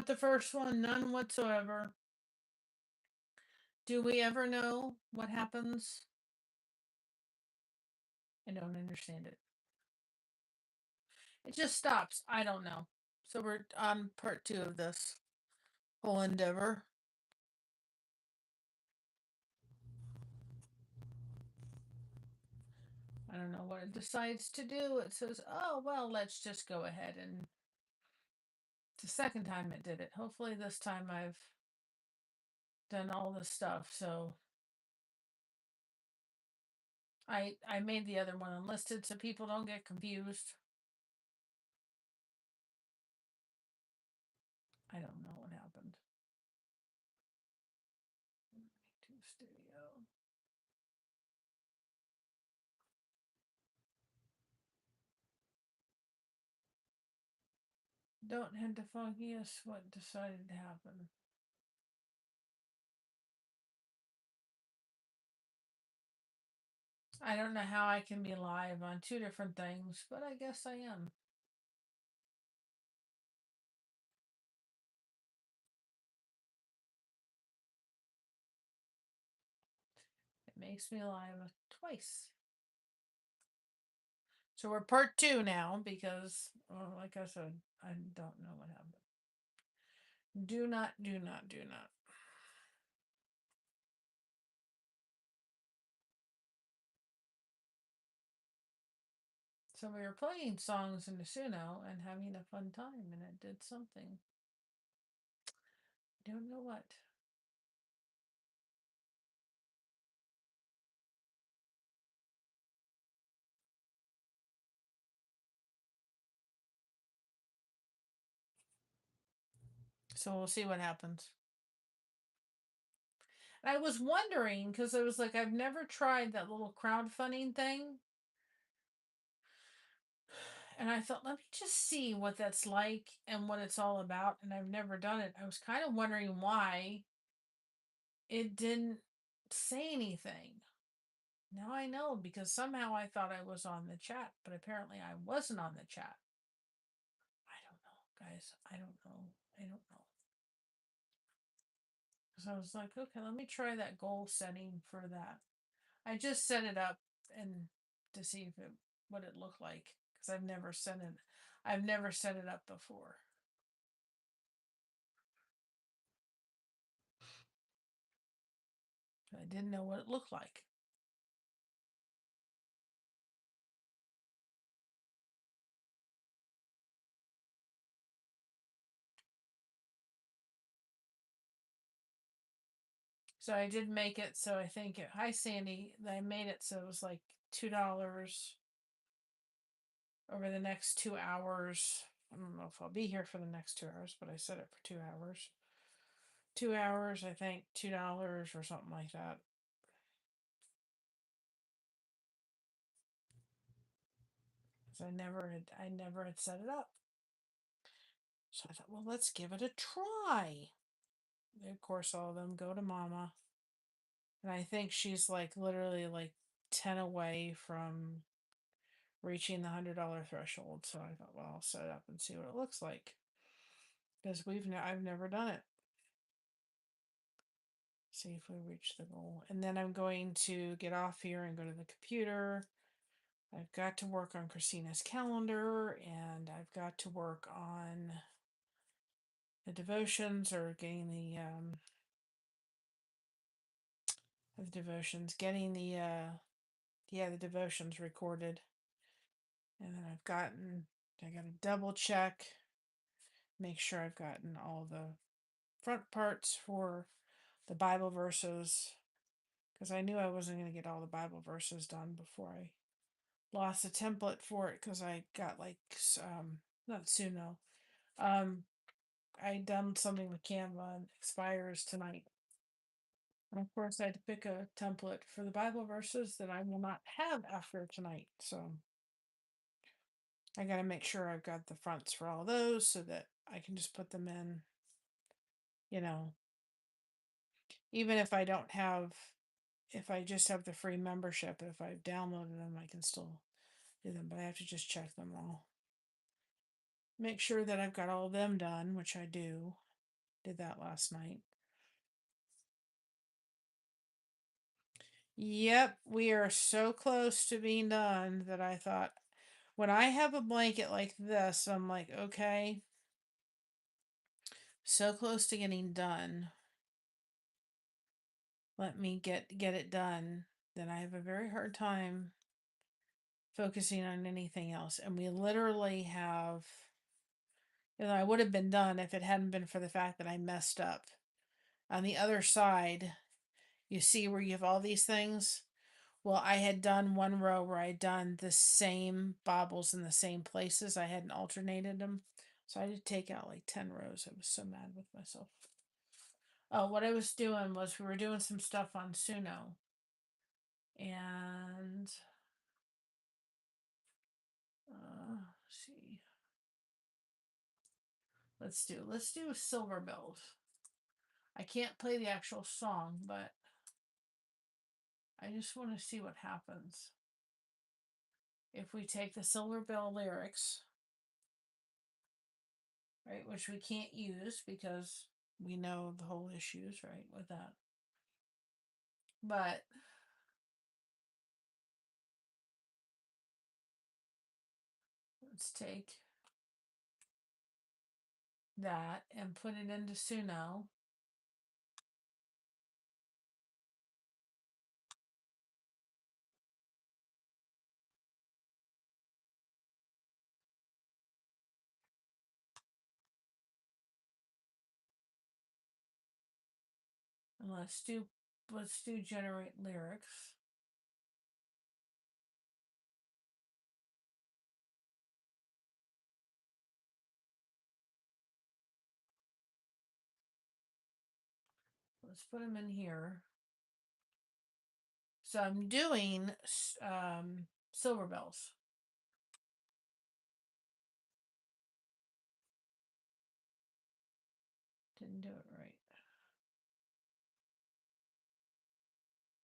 the first one, none whatsoever. Do we ever know what happens? I don't understand it. It just stops. I don't know. So we're on part 2 of this whole endeavor. I don't know what it decides to do. It says, oh, well, let's just go ahead and it's the second time it did it. Hopefully this time I've done all the stuff. So I made the other one unlisted so people don't get confused. I don't know what happened. To studio. Don't head to Foggiest. What decided to happen? I don't know how I can be live on 2 different things, but I guess I am. It makes me live twice. So we're part 2 now because, well, like I said, I don't know what happened. Do not. So we were playing songs in the Suno and having a fun time, and it did something. Don't know what. So we'll see what happens. And I was wondering because I was like, I've never tried that little crowdfunding thing. And I thought, let me just see what that's like and what it's all about. And I've never done it. I was kind of wondering why it didn't say anything. Now I know because somehow I thought I was on the chat, but apparently I wasn't on the chat. I don't know, guys. I don't know. So I was like, okay, let me try that goal setting for that. I just set it up and to see if it what it looked like because I've never set it up before. I didn't know what it looked like. So I did make it. So I think hi Sandy, I made it so it was like $2 over the next 2 hours. I don't know if I'll be here for the next 2 hours, but I set it for 2 hours. 2 hours, I think $2 or something like that. So I never had set it up. So I thought, well, let's give it a try. And of course, all of them go to Mama, and I think she's like literally like 10 away from reaching the $100 threshold. So I thought, well, I'll set it up and see what it looks like because I've never done it. See if we reach the goal, and then I'm going to get off here and go to the computer. I've got to work on Christina's calendar, and I've got to work on the devotions or getting the devotions, getting the devotions recorded. And then I got to double check, make sure I've gotten all the front parts for the Bible verses because I knew I wasn't going to get all the Bible verses done before I lost a template for it because I got like not Suno. I done something with Canva and expires tonight. And of course, I had to pick a template for the Bible verses that I will not have after tonight. So I got to make sure I've got the fronts for all those so that I can just put them in, you know, even if I don't have, if I just have the free membership, if I've downloaded them, I can still do them, but I have to just check them all. Make sure that I've got all of them done, which I do. Did that last night. Yep, we are so close to being done that I thought when I have a blanket like this, I'm like, okay, so close to getting done. Let me get it done. Then I have a very hard time focusing on anything else. And we literally have, I would have been done if it hadn't been for the fact that I messed up. On the other side, you see where you have all these things? Well, I had done one row where I had done the same bobbles in the same places. I hadn't alternated them. So I had to take out like 10 rows. I was so mad with myself. Oh, what I was doing was we were doing some stuff on Suno. And see. Let's do Silver Bells. I can't play the actual song, but I just want to see what happens if we take the Silver Bell lyrics, right, which we can't use because we know the whole issues, right, with that. But let's take that and put it into Suno. And let's do generate lyrics. Let's put them in here. So I'm doing Silver Bells. Didn't do it right.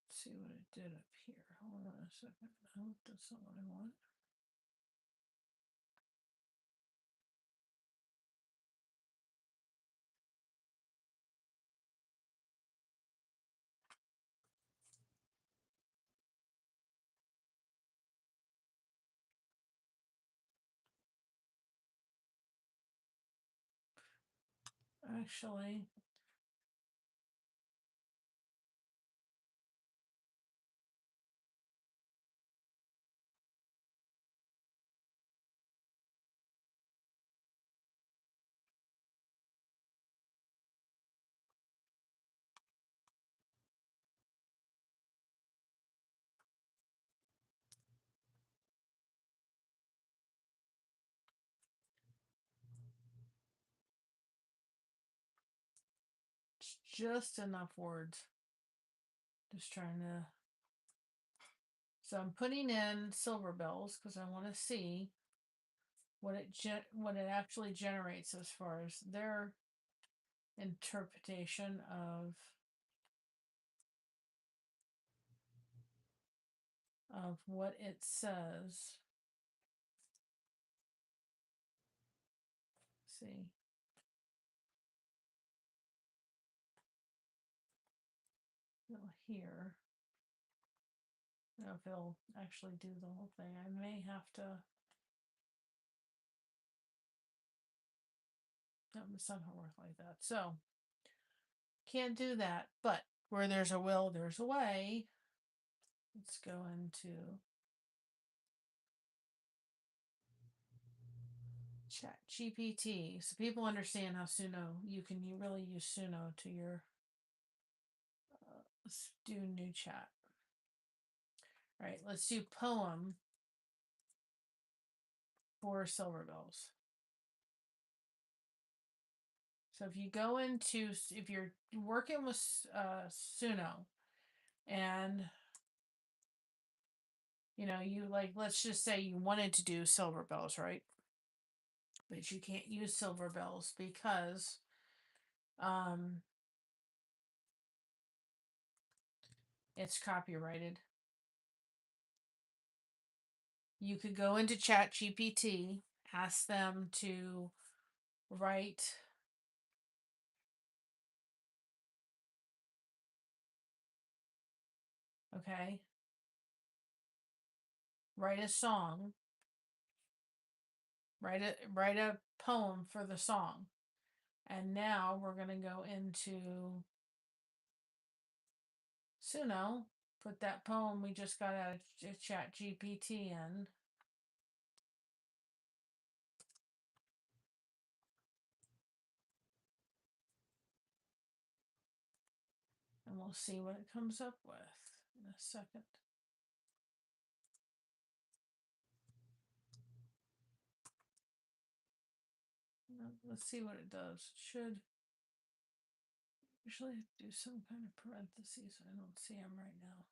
Let's see what it did up here. Hold on a second. No, that's not what I want. Actually, it's just enough words. Just trying to. So I'm putting in Silver Bells because I want to see what it actually generates as far as their interpretation of what it says. Let's see. Here. I don't know if it'll actually do the whole thing. I may have to. No, it's not gonna work like that. So can't do that. But where there's a will, there's a way. Let's go into Chat GPT. So people understand how Suno, you really use Suno to your, let's do new chat. All right, let's do poem for Silver Bells. So if you go into, if you're working with Suno and you like, let's just say you wanted to do Silver Bells, right? But you can't use Silver Bells because it's copyrighted. You could go into Chat GPT, ask them to write Okay. Write a song. Write a poem for the song. And now we're going to go into Suno. Put that poem we just got out of Chat GPT in. And we'll see what it comes up with in a second. Let's see what it does. It should usually do some kind of parentheses. I don't see them right now.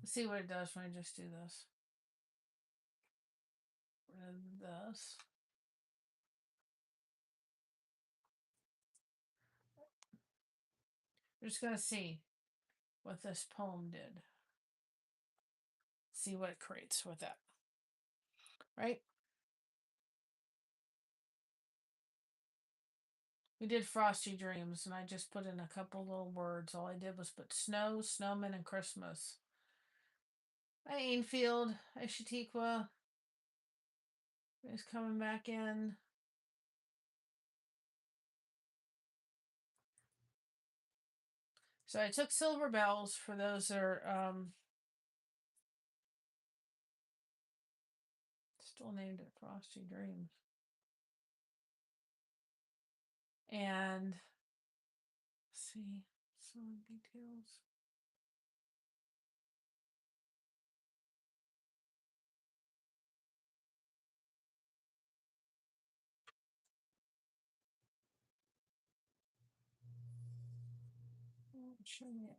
Let's see what it does when I just do this. Rid of this. We're just going to see what this poem did. See what it creates with that. Right? We did Frosty Dreams, and I just put in a couple little words. All I did was put snow, snowman, and Christmas. Hi, Ainfield. Hi, Shatiqua. Is coming back in. So I took silver bells for those that are still named it Frosty Dreams. And let's see some details. Show me it.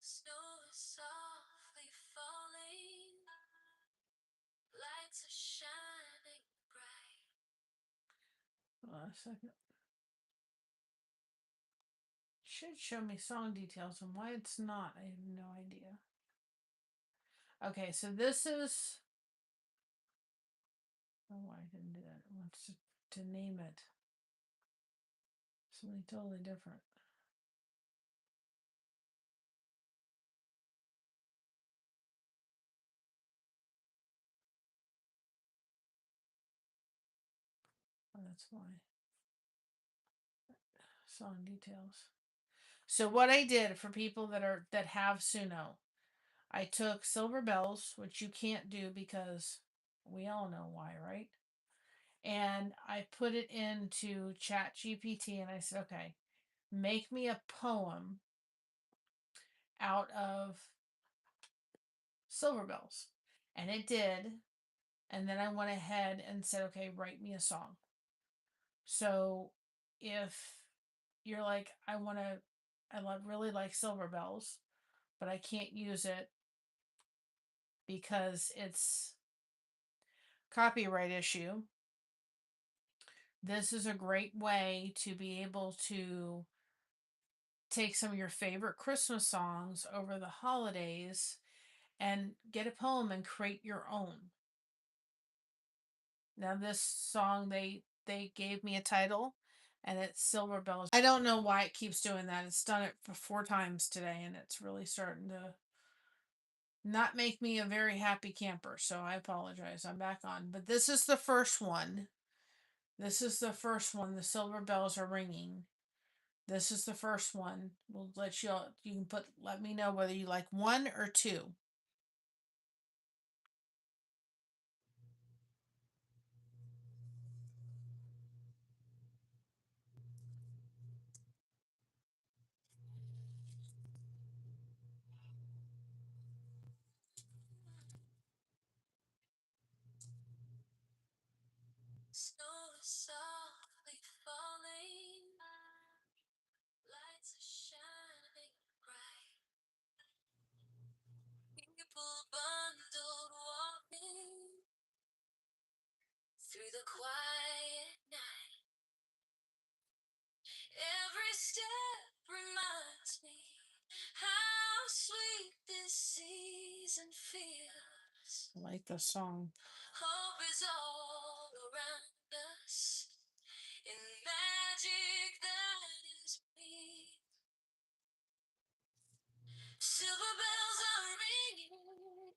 Snow is softly falling, lights are shining bright. Hold on a second. Should show me song details, and why it's not, I have no idea. Okay, so this is. Oh, why I didn't do that. It wants to name it something totally different. Oh, that's why. Song details. So what I did for people that have Suno, I took silver bells, which you can't do because we all know why, right? And I put it into Chat GPT and I said, okay, make me a poem out of silver bells. And it did. And then I went ahead and said, okay, write me a song. So if you're like, really like silver bells, but I can't use it because it's copyright issue. This is a great way to be able to take some of your favorite Christmas songs over the holidays and get a poem and create your own. Now this song they gave me a title and it's Silver Bells. I don't know why it keeps doing that. It's done it for 4 times today and it's really starting to not make me a very happy camper. So I apologize. I'm back on. But this is the first one. This is the first one. The silver bells are ringing. This is the first one. We'll let you can let me know whether you like 1 or 2. Snow is softly falling, lights are shining bright. People bundled walking through the quiet night. step reminds me how sweet this season feels. I like the song. Hope is all around us in magic that is me. Silver bells are ringing,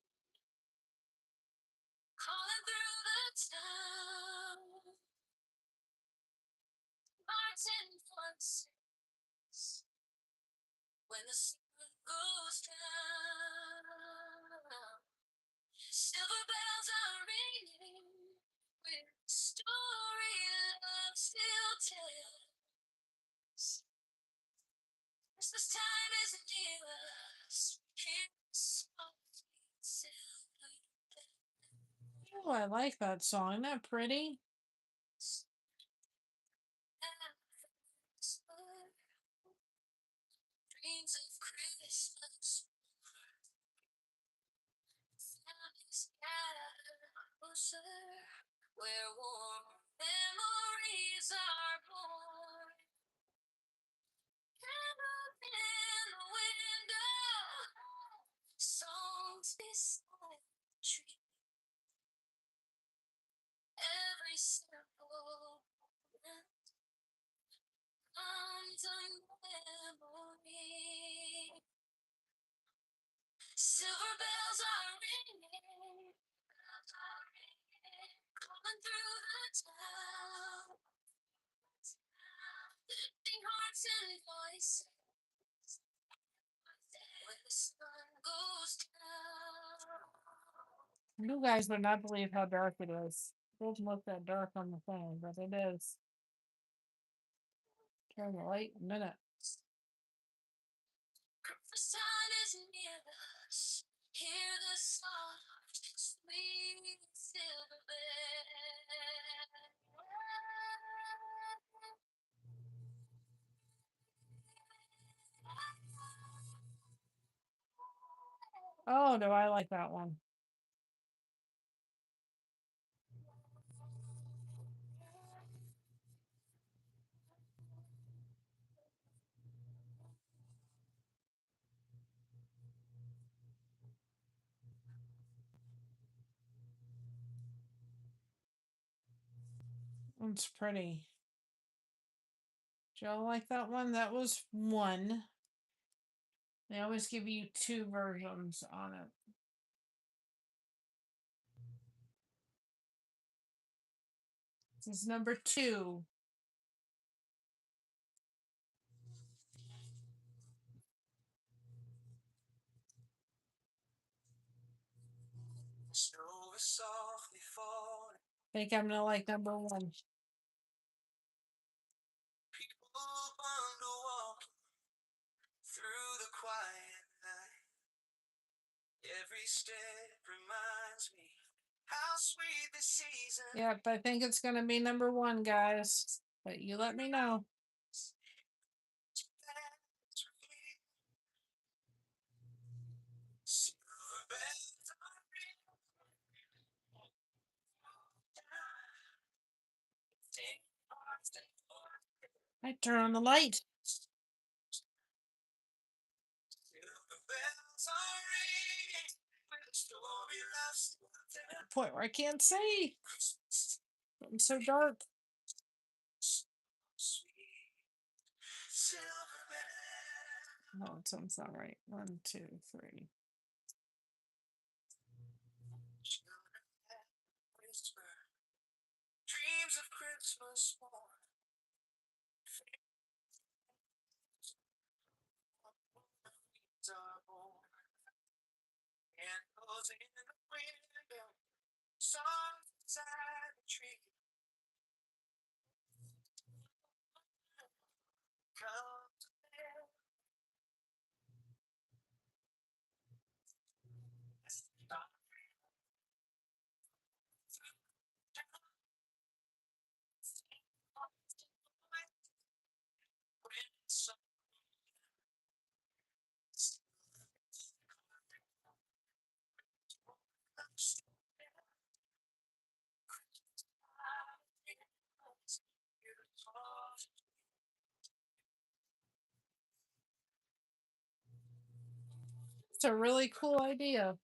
calling through the town. Marching voices when the sun goes down. Silver bells are ringing with story love still tells. Christmas time is near us. Hear the softly silver bells. Oh, I like that song. Isn't that pretty? Dreams of Christmas, families gather closer, where warm memories are born. Candle in the window, songs beside the tree. Every simple moment comes a memory. Silver bells are ringing, calling through the town. Lifting hearts and voices when the sun goes down. You guys would not believe how dark it is. It doesn't look that dark on the phone, but it is. Turn the light in a minute. Christmas time is near us. Hear the soft, sweet silver bell. Oh, do I like that one? It's pretty. Do y'all like that one? That was one. They always give you two versions on it. This is number 2. Snow is softly falling. I think I'm gonna like number 1. People bundle walking through the quiet night. Every step reminds me how sweet the season. Yep, I think it's gonna be number 1, guys. But you let me know. Silver bells are ringing. I turn on the light. Silver bells are ringing with a story lost to tell. Point where I can't see. It's so dark. Sweet silver bells. Oh, something's not right. 1, 2, 3. Whisper dreams of Christmas morn. Are born. Candles in the window, songs inside the tree. Come to live. It's a really cool idea.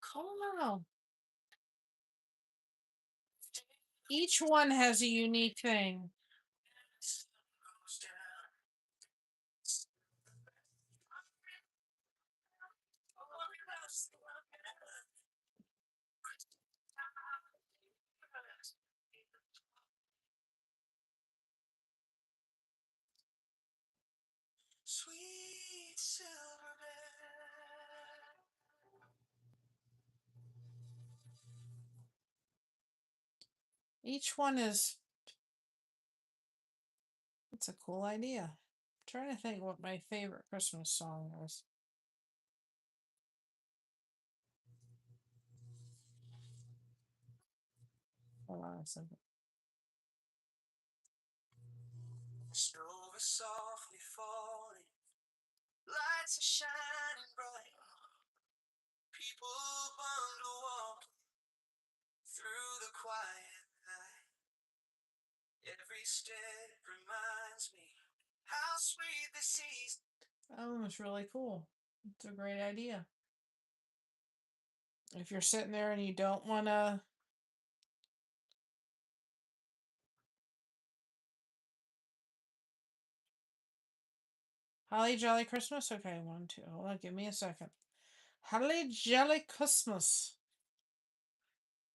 I don't know. Each one has a unique thing. Sweet silver bell. Each one is. It's a cool idea. I'm trying to think what my favorite Christmas song was. Hold on a second. Snow is softly falling, lights are shining bright. People bundle walking through the quiet night. Every step reminds me how sweet the season. Oh, it's really cool. It's a great idea. If you're sitting there and you don't want to. Holly Jolly Christmas? Okay, 1, 2. Hold on, give me a second. Holly Jolly Christmas.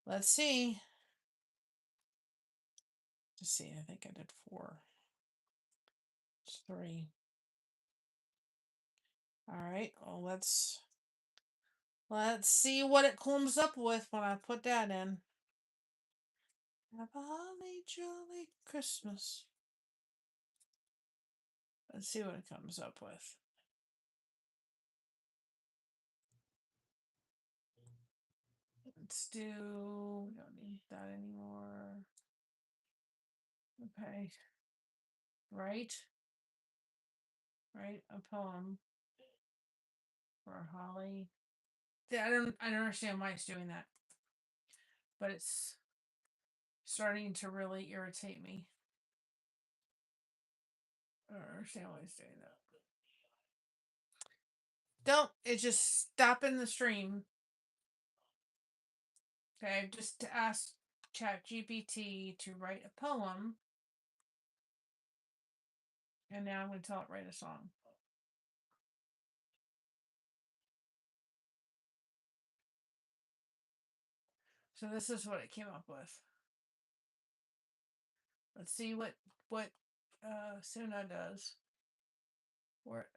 Let's see. Let's see, I think I did 4. It's 3. Alright, well let's see what it comes up with when I put that in. Have a holly jolly Christmas. Let's see what it comes up with. Let's do. We don't need that anymore. Okay. Write a poem for Holly. Yeah, I don't understand why it's doing that, but it's starting to really irritate me. I don't understand why it's doing that. Don't. It's just stopping the stream. Okay, I've just asked ChatGPT to write a poem, and now I'm going to tell it write a song. So this is what it came up with. Let's see what Suna does. Where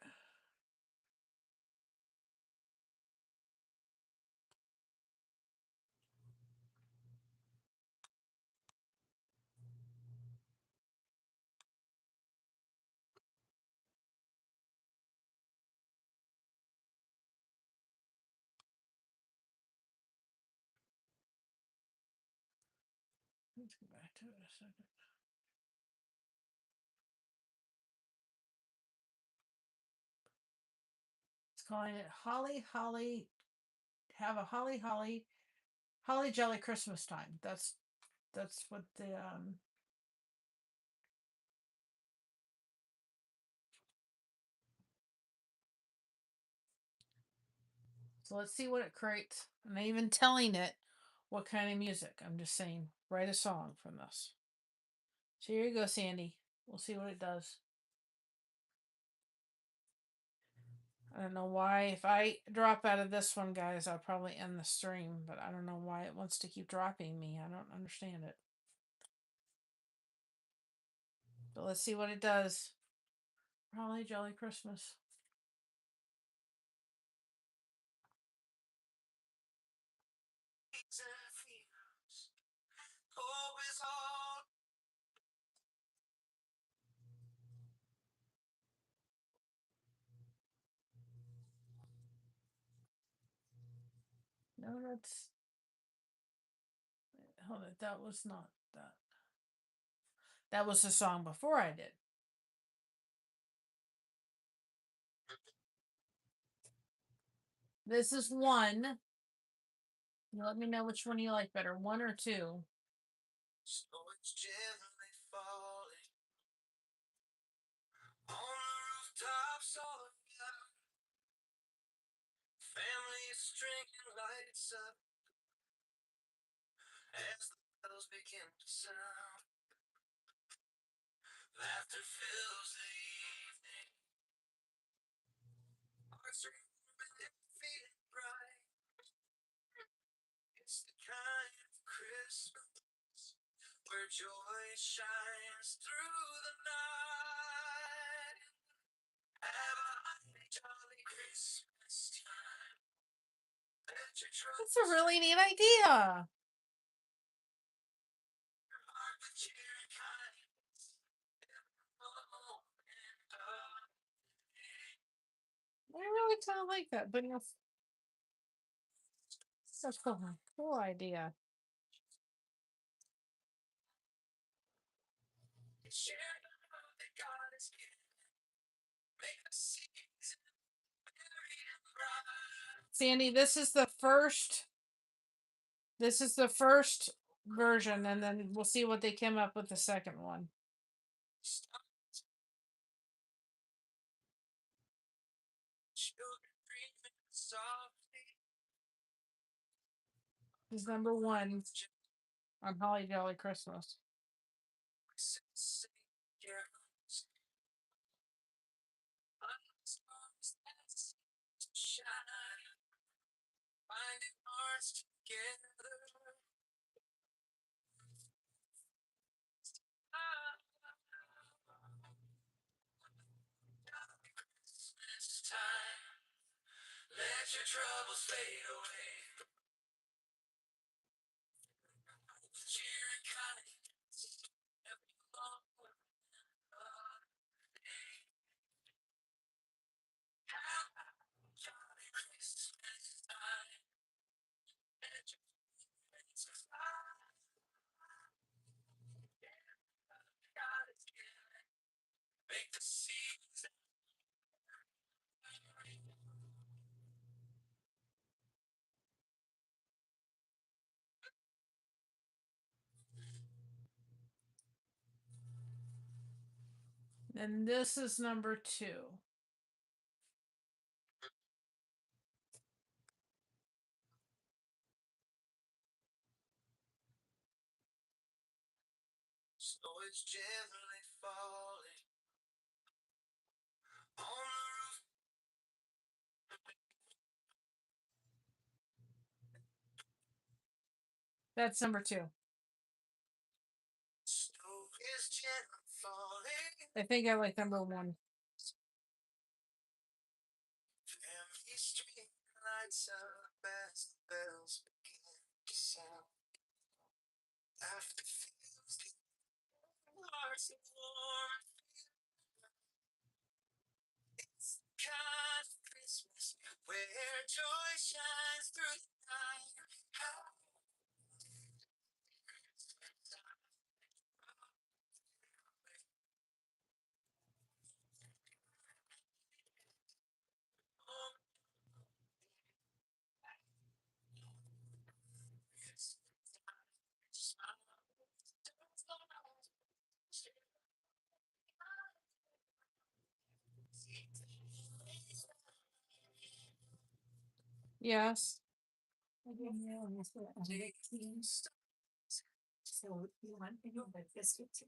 let's go back to it a second. It's calling it Holly. Have a Holly Jolly Christmas time. That's what the So let's see what it creates. I'm not even telling it what kind of music. I'm just saying write a song from this. So here you go, Sandy. We'll see what it does. I don't know why. If I drop out of this one, guys, I'll probably end the stream, but I don't know why it wants to keep dropping me. I don't understand it. But let's see what it does. Holly Jolly Christmas. Hope is all. No, that's. Hold it. That was not that. That was the song before I did. This is 1. You let me know which one you like better, 1 or 2. Snow is gently falling on the rooftops all around. stringing lights up as the bells begin to sound. Laughter fills the evening. Hearts are warm and feeling bright. It's the kind of Christmas where joy shines through the night. Have a holly jolly Christmas time. Let your That's a troubles really neat idea. your heart with cheer and kindness. I really kind of like that, but that's a cool idea. Share the love that God has given. Make the season merry and bright. Sandy, this is the first. This is the first version, and then we'll see what they came up with the second one. Children dreaming softly. This is number 1 on Holly Jolly Christmas. Sing carols. Under the stars that seem to shine. Finding hearts together. Christmas time. Let your troubles fade away. Cheer and kindness. Every long day. Have a jolly Christmas time. Let your friends fly. God is given. Make the season. And this is number 2. Snow is gently falling on the roof. That's number 2. Snow is gently falling. I think I like number 1. Family street lights up as the bells begin to sound. After feels the hearts are warm. It's the kind of Christmas where joy shines through the night. Yes. So you want your biscuit too?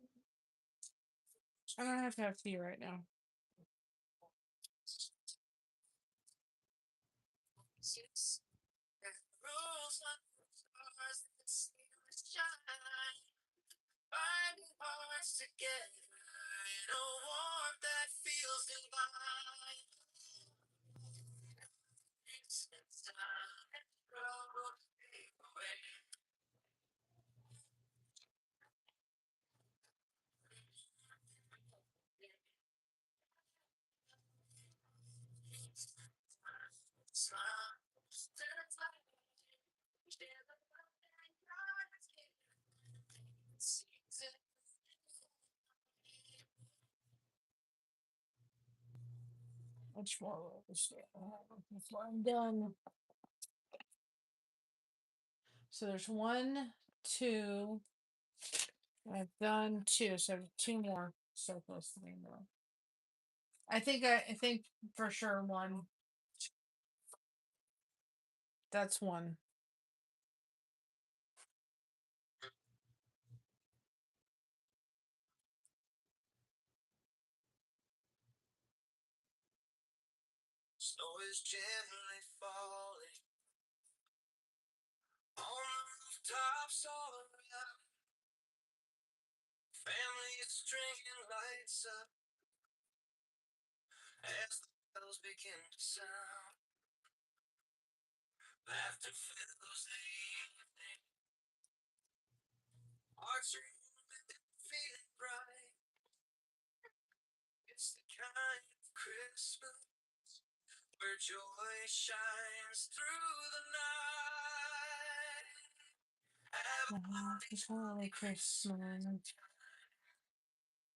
I don't have to have tea right now. Rules on the stars that seem to shine. Binding hearts together in a warmth that feels divine. It's time and trouble take away. Much more before I'm done. So there's 1, 2. I've done 2, so 2 more circles. 3 more. I think for sure 1. That's one. Snow is gently falling on the rooftops all around. Family is stringing lights up as the bells begin to sound. Laughter fills the evening. Hearts are warm and feeling bright. It's the kind of Christmas where joy shines through the night. Have a Holy Christmas.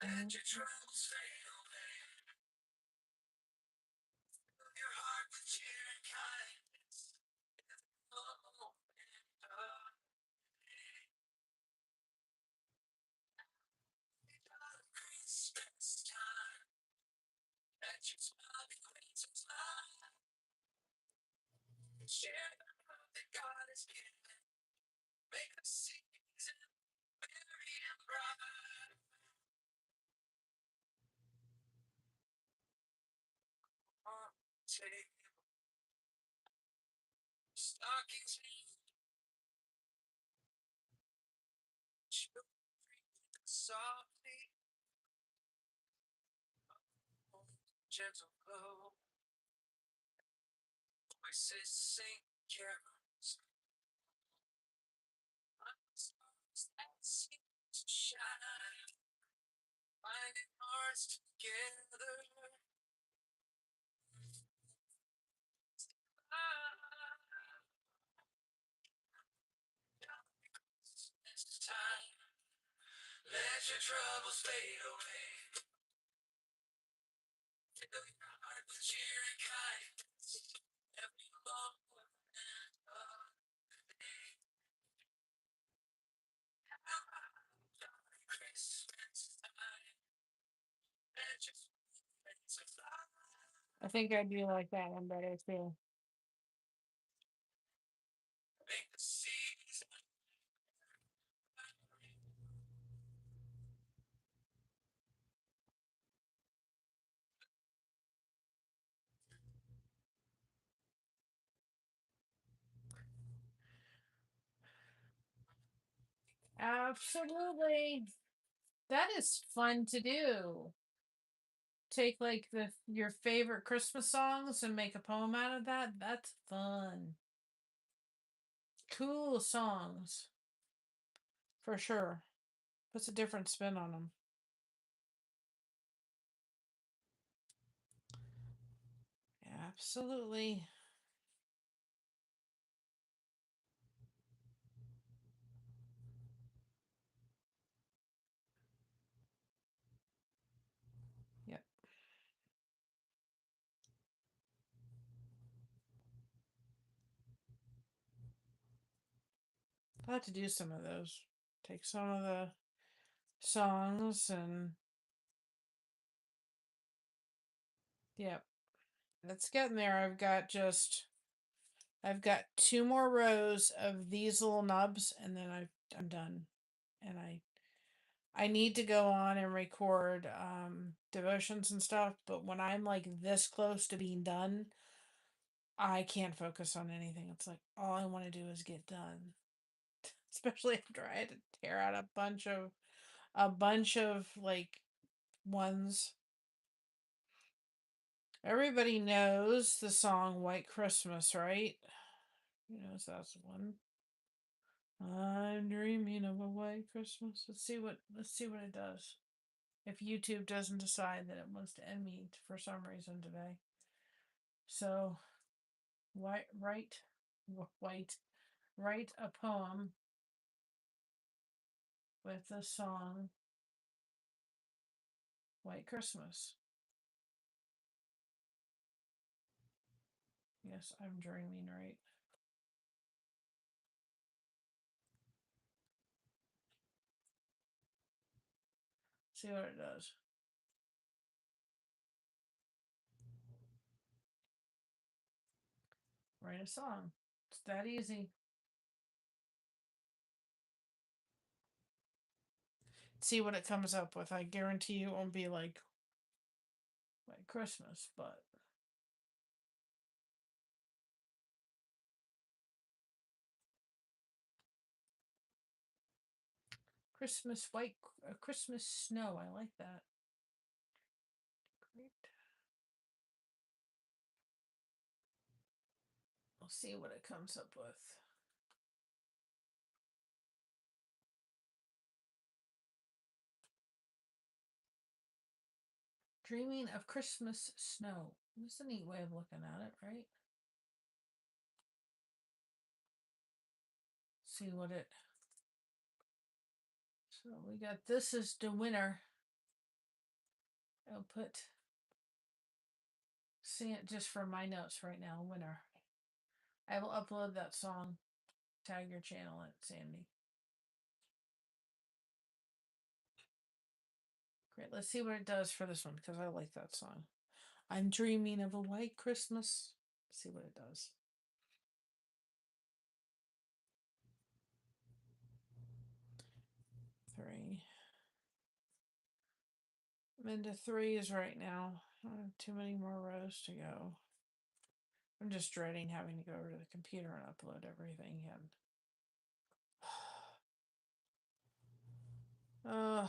let your troubles fade away. Fill your heart with cheer and kindness. Oh, Christmas time. Let your smile be wings of light. Share the love that God has given. Make the season merry and bright. On the table, stockings hanging, children breathing softly. Gentle glow, voices sing carols. Stars that seem to shine, binding hearts together. It's time. Let your troubles fade away. Fill your heart with cheer and kindness. Every moment of the day. Christmas time. Let your wings fly. I think I do like that one better too. Make the season. Absolutely. That is fun to do. Take like your favorite Christmas songs and make a poem out of that. That's fun. Cool songs. For sure. Puts a different spin on them. Absolutely. Yep. I'll have to do some of those. Take some of the songs and yep. It's getting there. I've got 2 more rows of these little nubs and then I'm done. And I need to go on and record devotions and stuff, but when I'm like this close to being done, I can't focus on anything. It's like all I want to do is get done. Especially after I had to tear out a bunch of like ones. Everybody knows the song White Christmas, right? You know, that's one. I'm dreaming of a white Christmas. Let's see what it does. If YouTube doesn't decide that it wants to end me for some reason today. So write write a poem with the song White Christmas. Yes, I'm dreaming, right? See what it does. Write a song. that easy. See what it comes up with. I guarantee you it won't be like Christmas, but Christmas white, Christmas snow. I like that. Great. We'll see what it comes up with. Dreaming of Christmas snow. That's a neat way of looking at it, right? See what it. So we got this is the winner. I'll put. See it just for my notes right now. Winner. I will upload that song. Tag your channel at Sandy. Great. Let's see what it does for this one because I like that song. I'm dreaming of a white Christmas. Let's see what it does. Three. I'm into threes right now. I don't have too many more rows to go. I'm just dreading having to go over to the computer and upload everything again. I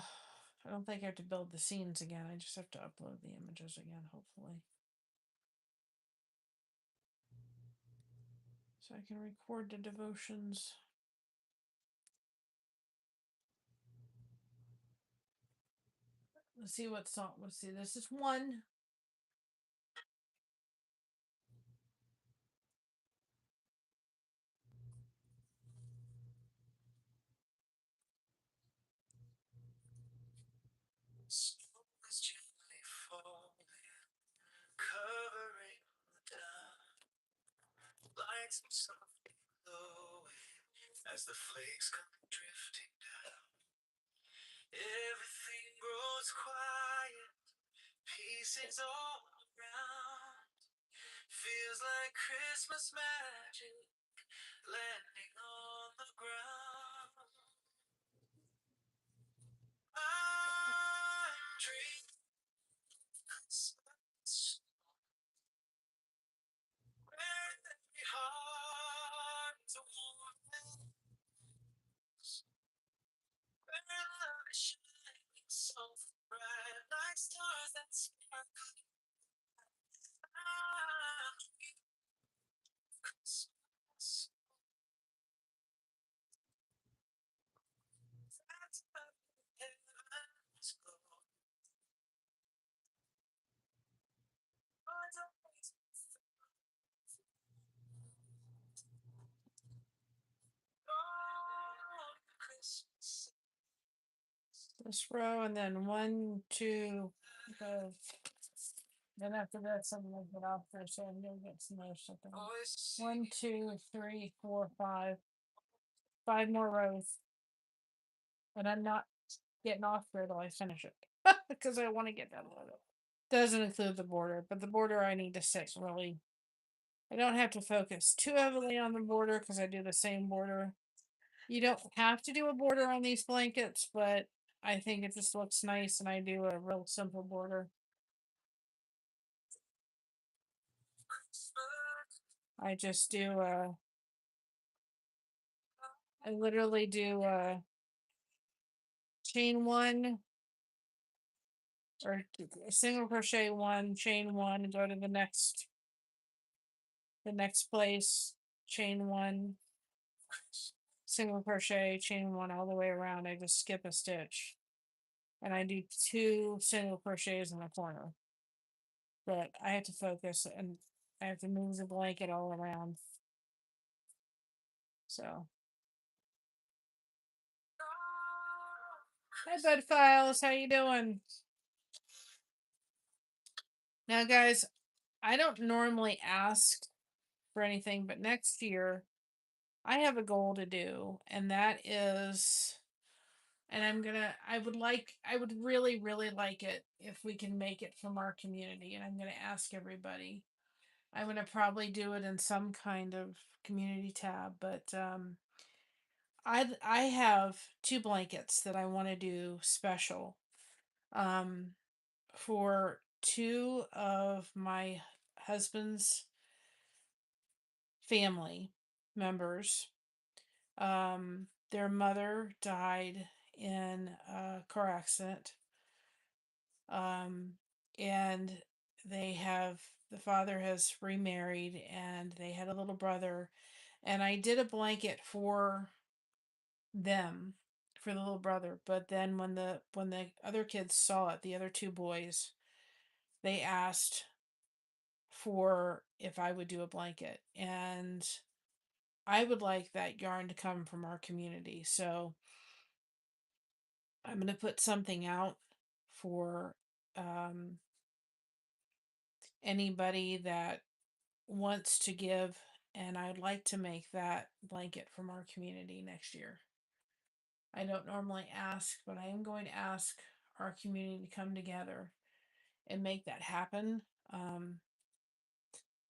don't think I have to build the scenes again. I just have to upload the images again, hopefully. So I can record the devotions. Let's see what song. Let's see. This is one. Snow is gently falling, covering the town. Lights are softly glowing as the flakes come drifting down. Everything grows quiet, peace is all around. Feels like Christmas magic landing on the ground. I'm dreaming Christmas where every heart's a warm place, where love is shining so bright like stars that sparkle. I'm dreaming Christmas. That's how heavens go. God's always gone Christmas. This row, and then 1, 2. Then after that, something will get off there, so I'm gonna get some other stuff. 1, 2, 3, 4, 5. 5 more rows, and I'm not getting off there till I finish it because I want to get done with it. Doesn't include the border, but the border I need to sit really. I don't have to focus too heavily on the border because I do the same border. You don't have to do a border on these blankets, but I think it just looks nice, and I do a real simple border. I just do I literally do chain 1 or single crochet 1, chain 1, and go to the next place, chain 1, single crochet, chain 1 all the way around. I just skip a stitch, and I do 2 single crochets in the corner, but I have to focus and I have to move the blanket all around. So hi bud files, how you doing? Now guys, I don't normally ask for anything, but next year I have a goal to do, and that is, and I would really, really like it if we can make it from our community, and I'm gonna ask everybody. I'm gonna probably do it in some kind of community tab, but I have two blankets that I want to do special um, for two of my husband's family members. Their mother died in a car accident, um, and the father has remarried, and they had a little brother, and I did a blanket for them, for the little brother. But then when the other kids saw it, the other two boys, they asked for if I would do a blanket, and I would like that yarn to come from our community. So I'm going to put something out for um, anybody that wants to give, and I'd like to make that blanket from our community next year. I don't normally ask, but I am going to ask our community to come together and make that happen.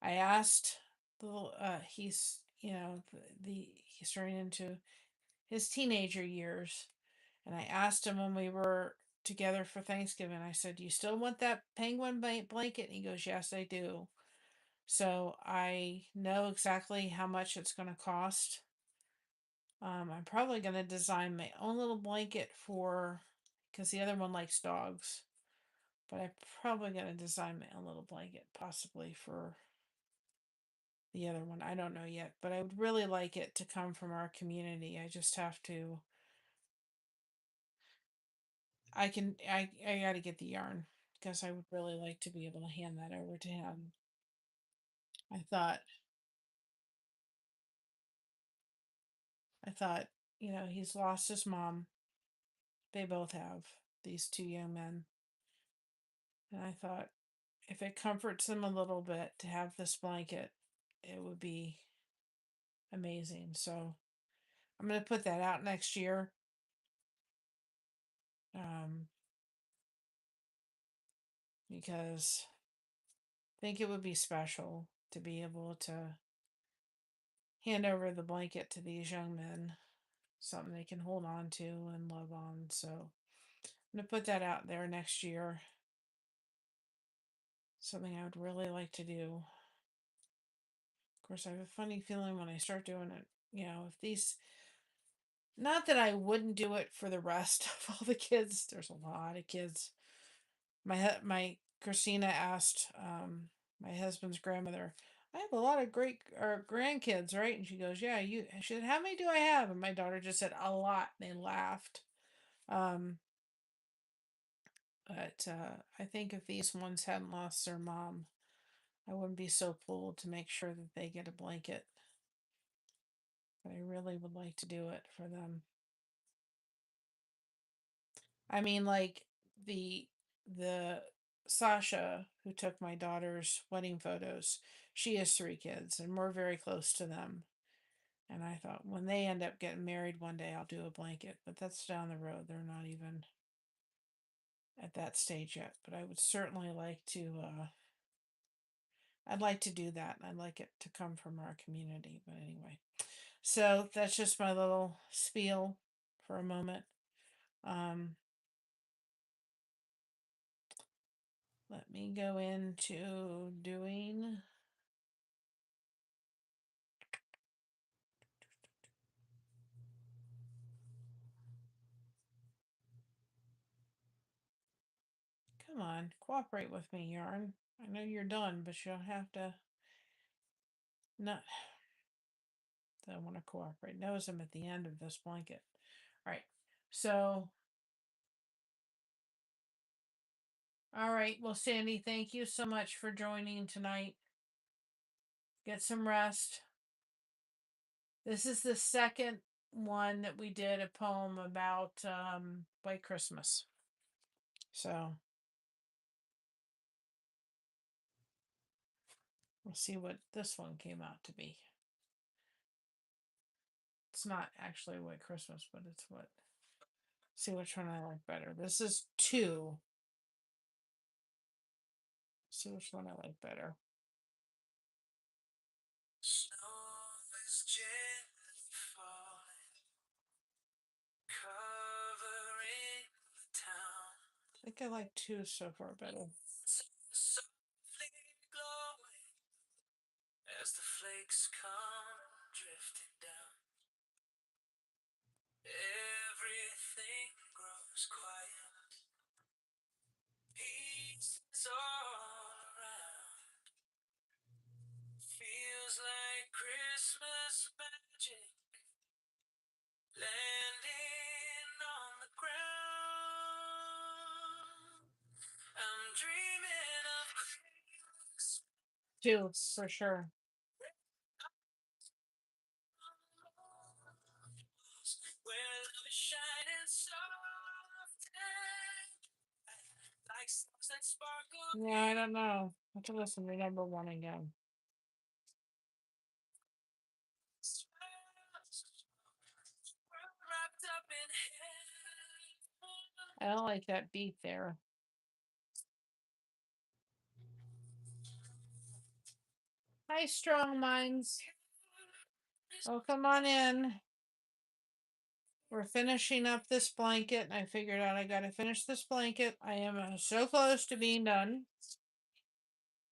I asked the he's he's turning into his teenager years, and I asked him when we were together for Thanksgiving. I said, "Do you still want that penguin blanket?" And he goes, "Yes, I do." So I know exactly how much it's going to cost. I'm probably going to design my own little blanket for, because the other one likes dogs. But I'm probably going to design my own little blanket, possibly for the other one. I don't know yet, but I would really like it to come from our community. I just have to. I got to get the yarn because I would really like to be able to hand that over to him. I thought I thought, he's lost his mom. They both have, these two young men. And I thought if it comforts them a little bit to have this blanket, it would be amazing. So I'm going to put that out next year. Um, because I think it would be special to be able to hand over the blanket to these young men, something they can hold on to and love on. So I'm going to put that out there next year. Something I would really like to do. Of course, I have a funny feeling when I start doing it, if these, not that I wouldn't do it for the rest of all the kids, there's a lot of kids. My Christina asked my husband's grandmother, "I have a lot of great or grandkids, right?" And she goes, "Yeah, you." She said, "How many do I have?" And my daughter just said, "A lot." And they laughed. Um, but I think if these ones hadn't lost their mom, I wouldn't be so pulled to make sure that they get a blanket. But I really would like to do it for them. I mean, like the the Sasha who took my daughter's wedding photos, she has three kids, and we're very close to them. And I thought when they end up getting married one day, I'll do a blanket, but that's down the road. They're not even at that stage yet. But I would certainly like to. I'd like to do that, and I'd like it to come from our community. But anyway, so that's just my little spiel for a moment. Um, Let me go into doing. Come on, cooperate with me, yarn. I know you're done, but you'll have to not. Don't want to cooperate. Notice I'm at the end of this blanket. All right. So, all right. Well, Sandy, thank you so much for joining tonight. Get some rest. This is the second one that we did a poem about White Christmas. So we'll see what this one came out to be. It's not actually White Christmas, but it's what. See which one I like better. This is two. See which one I like better. I think I like 2 so far better. As the flakes come drifting down, everything grows quiet. Peace is all around. Feels like Christmas magic landing on the ground. I'm dreaming of Christmas 2 for sure. where love is shining soft and like stars that sparkle. Yeah, I don't know. I have to listen to number 1 again. Wrapped up in I don't like that beat there. Hi, strong minds. Oh, come on in. We're finishing up this blanket. I figured out I got to finish this blanket. I am so close to being done.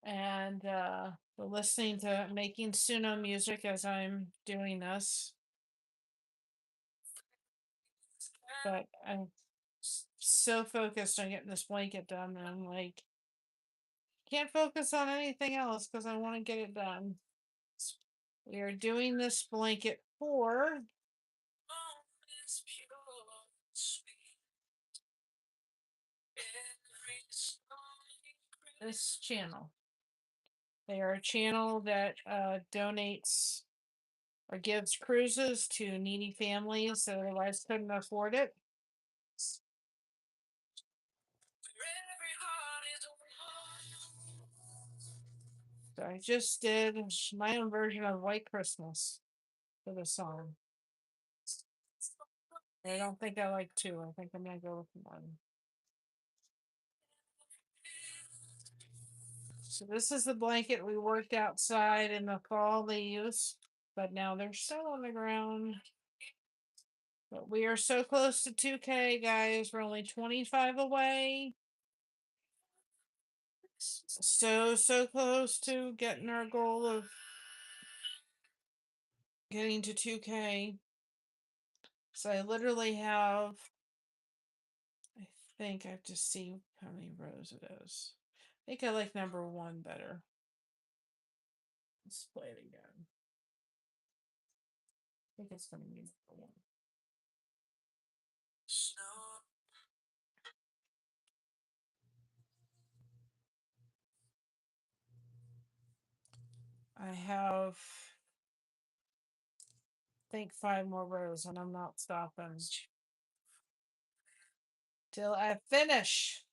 And we're listening to making Suno music as I'm doing this. But I'm so focused on getting this blanket done. And I'm like, can't focus on anything else because I want to get it done. We are doing this blanket for this channel. They are a channel that donates or gives cruises to needy families that otherwise couldn't afford it. So I just did my own version of White Christmas for the song. I don't think I like 2. I think I'm gonna go with 1. So this is the blanket we worked outside in the fall leaves, but now they're still on the ground. But we are so close to 2K, guys. We're only 25 away. So close to getting our goal of getting to 2K. So I literally have, I think I have to see how many rows it is. I think I like number 1 better. Let's play it again. I think it's going to be number 1. I have, I think, 5 more rows, and I'm not stopping till I finish.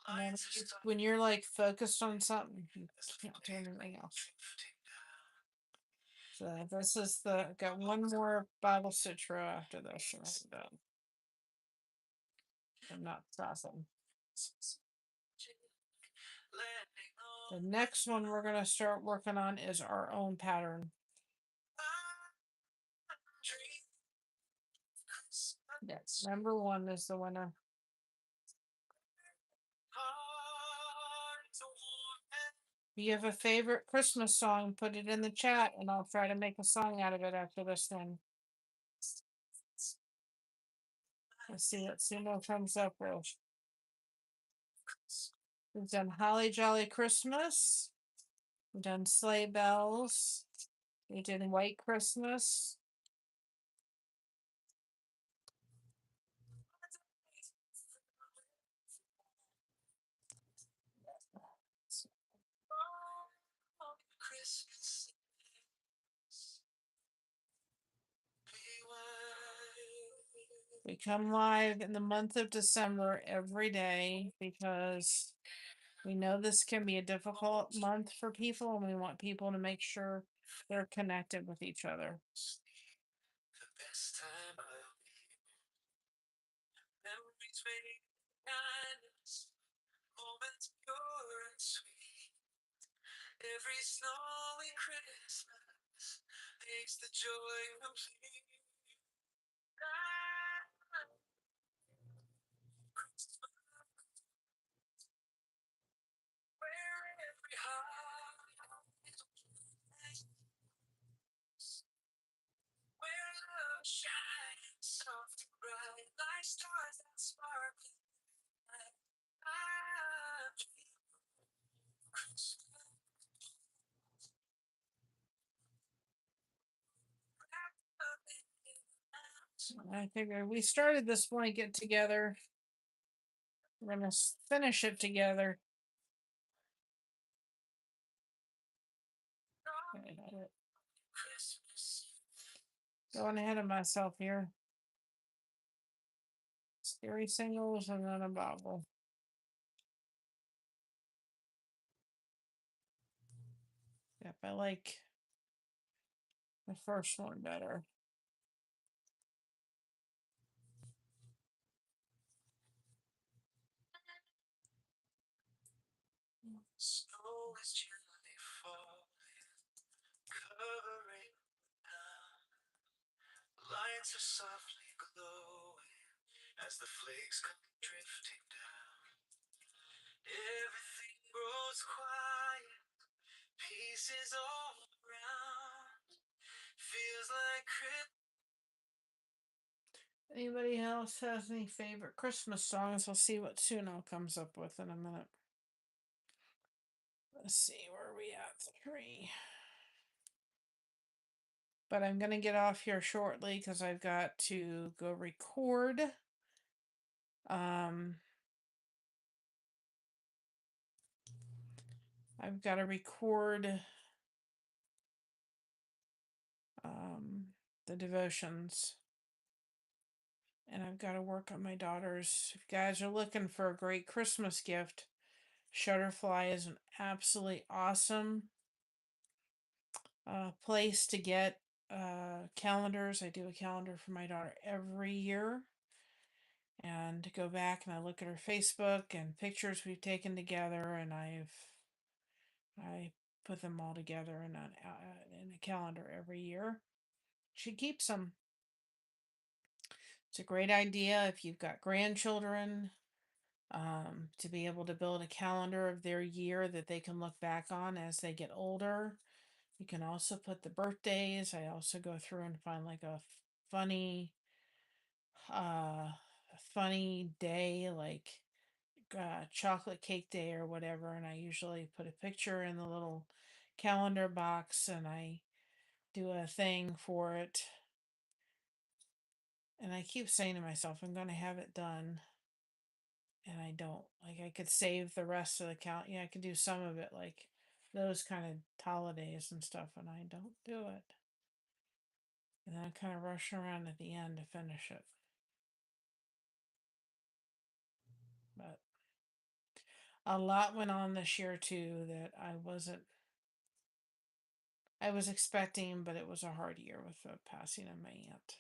And then when you're like focused on something, you can't do anything else. So this is got 1 more Bible stitch row after this, and I'm done. I'm not stopping. The next one we're gonna start working on is our own pattern. Yes, number 1 is the winner. If you have a favorite Christmas song, put it in the chat and I'll try to make a song out of it after this then. Let's see what Sumo comes up with. We've done Holly Jolly Christmas. We've done Sleigh Bells. We did White Christmas. We come live in the month of December every day because we know this can be a difficult month for people and we want people to make sure they're connected with each other. Every snowy Christmas makes the joy complete. shine soft and bright like stars that sparkle. I dream of Christmas wrapped up in you. I figured we started this blanket together. We're gonna finish it together. Okay, got it. Christmas. Going ahead of myself here. Scary singles and then a Bible. Yep, I like the first one better. Snow is gently falling, covering now. Lights are softly glowing as the flakes come drifting down. Everything grows quiet, peace is all around. Feels like Christmas. Anybody else has any favorite Christmas songs? I'll see what Suno comes up with in a minute. Let's see, where are we at? 3. But I'm going to get off here shortly because I've got to go record. I've got to record the devotions. And I've got to work on my daughters. If you guys are looking for a great Christmas gift, Shutterfly is an absolutely awesome place to get calendars. I do a calendar for my daughter every year. And to go back and I look at her Facebook and pictures we've taken together, and I put them all together in a calendar every year. She keeps them. It's a great idea if you've got grandchildren, to be able to build a calendar of their year that they can look back on as they get older. You can also put the birthdays. I also go through and find like a funny, funny day, like chocolate cake day or whatever, and I usually put a picture in the little calendar box and I do a thing for it. And I keep saying to myself, I'm going to have it done. And I don't. Like, I could save the rest of the count. Yeah, I could do some of it, like those kind of holidays and stuff, and I don't do it. And then I kind of rush around at the end to finish it. But a lot went on this year too that I was expecting, but it was a hard year with the passing of my aunt.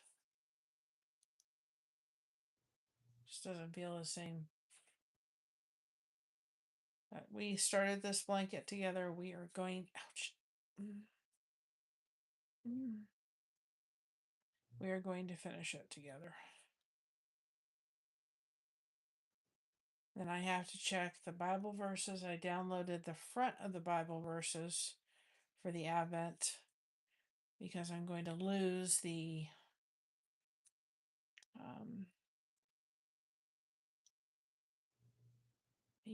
Just doesn't feel the same. But we started this blanket together. We are going, ouch. We are going to finish it together. Then I have to check the Bible verses. I downloaded the front of the Bible verses for the Advent because I'm going to lose the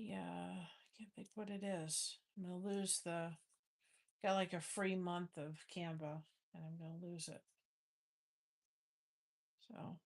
I can't think what it is. I'm gonna lose got like a free month of Canva and I'm gonna lose it. So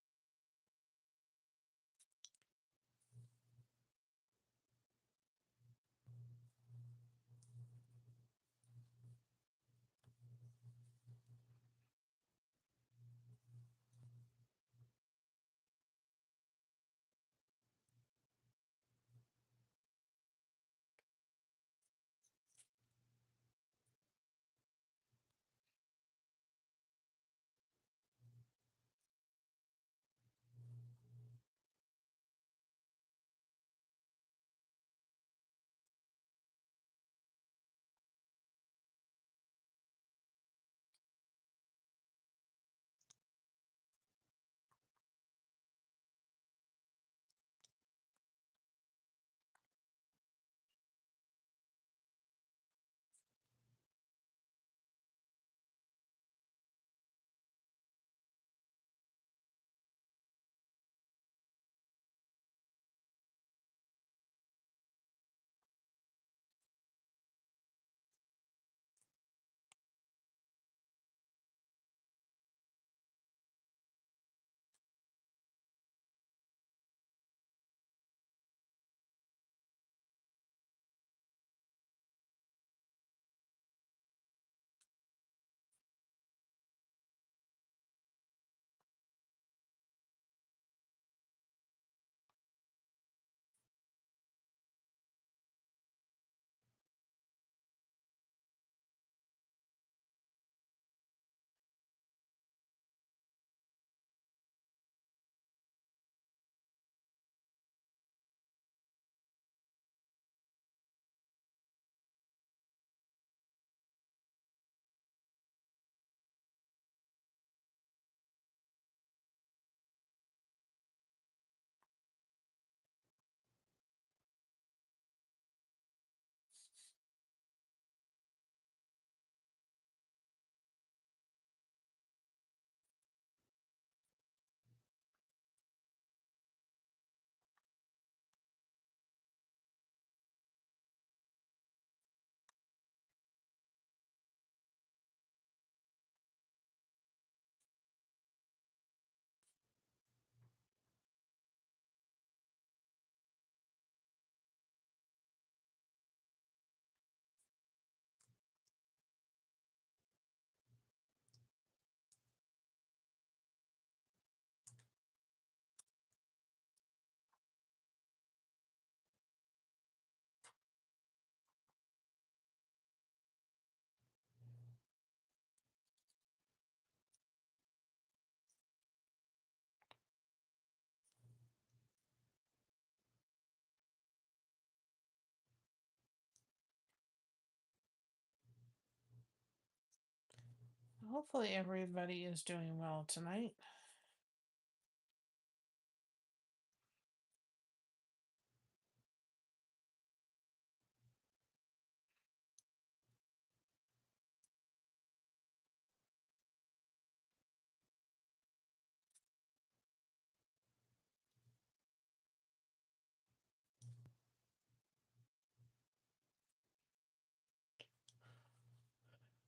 hopefully everybody is doing well tonight.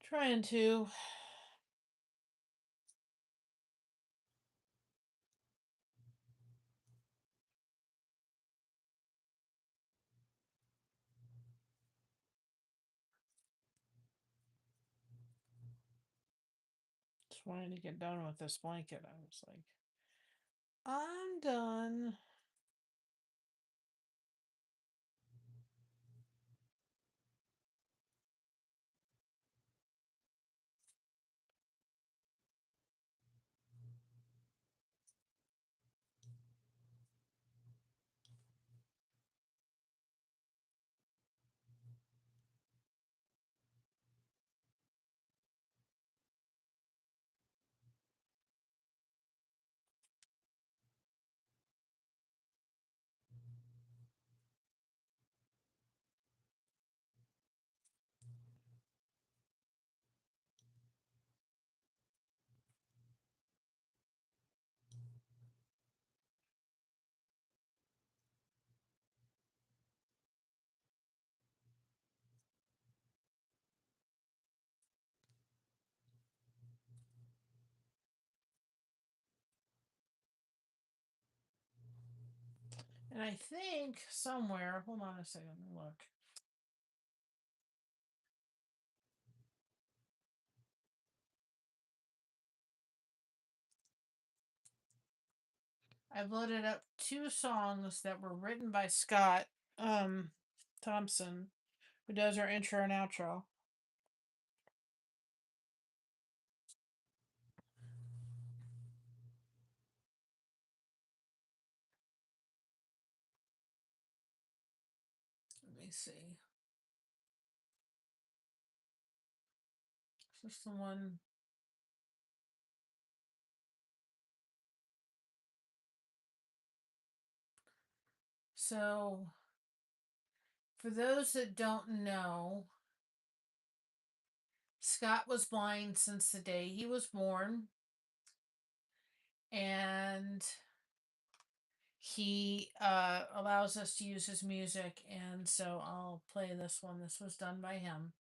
Trying to. Just wanted to get done with this blanket. I was like, I'm done. And I think somewhere, hold on a second, let me look. I've loaded up 2 songs that were written by Scott Thompson, who does our intro and outro. Let me see. Is this the one? So, for those that don't know, Scott was blind since the day he was born, and he allows us to use his music, and so I'll play this one. This was done by him.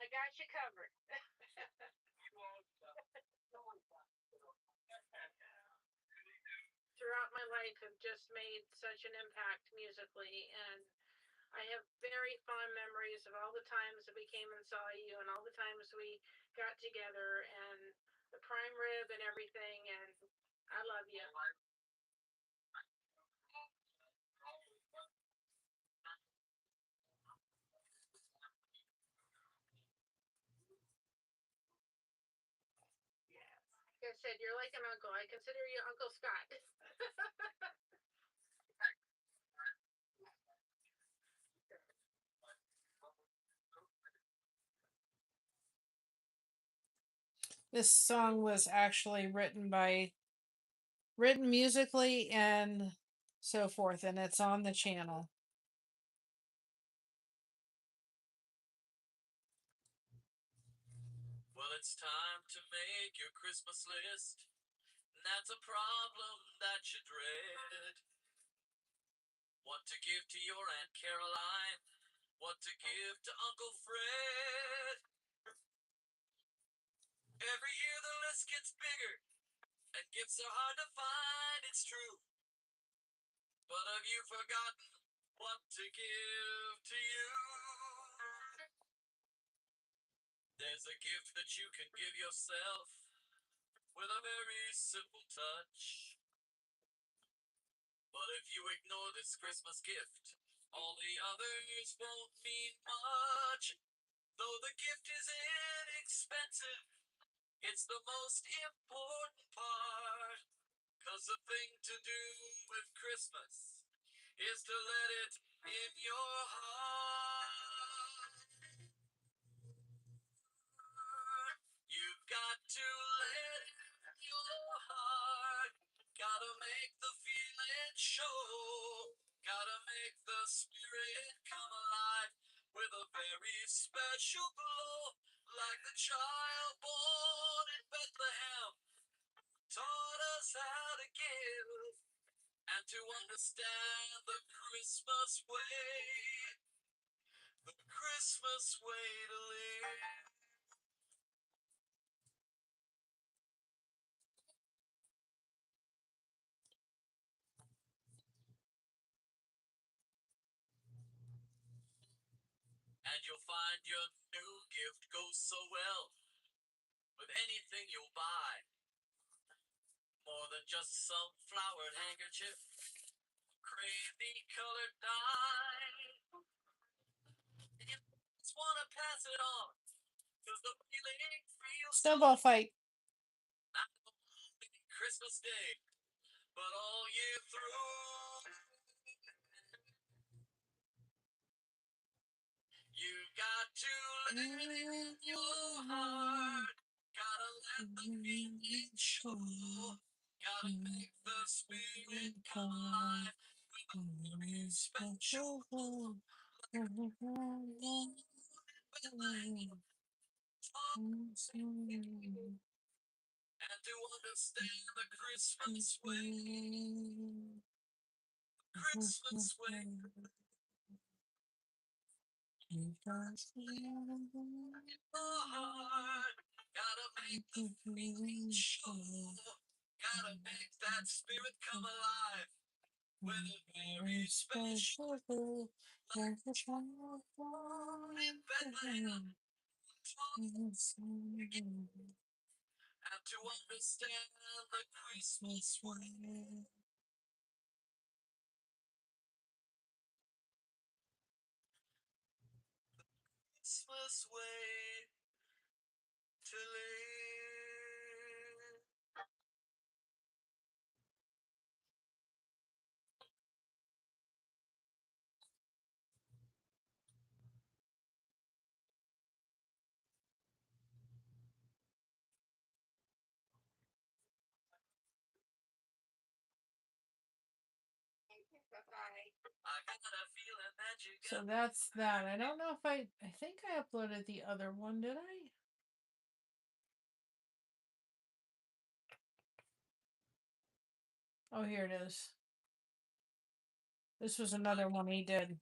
I got you covered. Throughout my life have just made such an impact musically, and I have very fond memories of all the times that we came and saw you and all the times we got together and the prime rib and everything, and I love you. Like I said, you're like an uncle. I consider you Uncle Scott. This song was actually written musically and so forth, and it's on the channel. Well, it's time to make your Christmas list. And that's a problem that you dread. What to give to your Aunt Caroline? What to give to Uncle Fred? Every year the list gets bigger, and gifts are hard to find, it's true. But have you forgotten what to give to you? There's a gift that you can give yourself with a very simple touch. But if you ignore this Christmas gift, all the others won't mean much. Though the gift is inexpensive, it's the most important part. 'Cause the thing to do with Christmas is to let it in your heart. You've got to let it in your heart. Gotta make the feeling show. Gotta make the spirit come alive with a very special glow. Like the child born in Bethlehem taught us how to give and to understand the Christmas way. The Christmas way to live. And you'll find your new gift goes so well with anything you'll buy. More than just some flowered handkerchief, crazy colored dye. You just want to pass it on, 'cause the feeling feels Snowball fight. not only Christmas Day, but all year through. You got to let it in your heart. Gotta let the feeling show. Gotta make the spirit come alive with a very special glow. And to understand the Christmas way. Christmas way. Heart. Gotta make the feeling show. Gotta make that spirit come alive with a very special glow. Like the child born in Bethlehem. And to understand the Christmas way. Christmas way to live. I got a feeling that you So got that's that. I don't know if I think I uploaded the other one, did I? Oh, here it is. This was another one he did.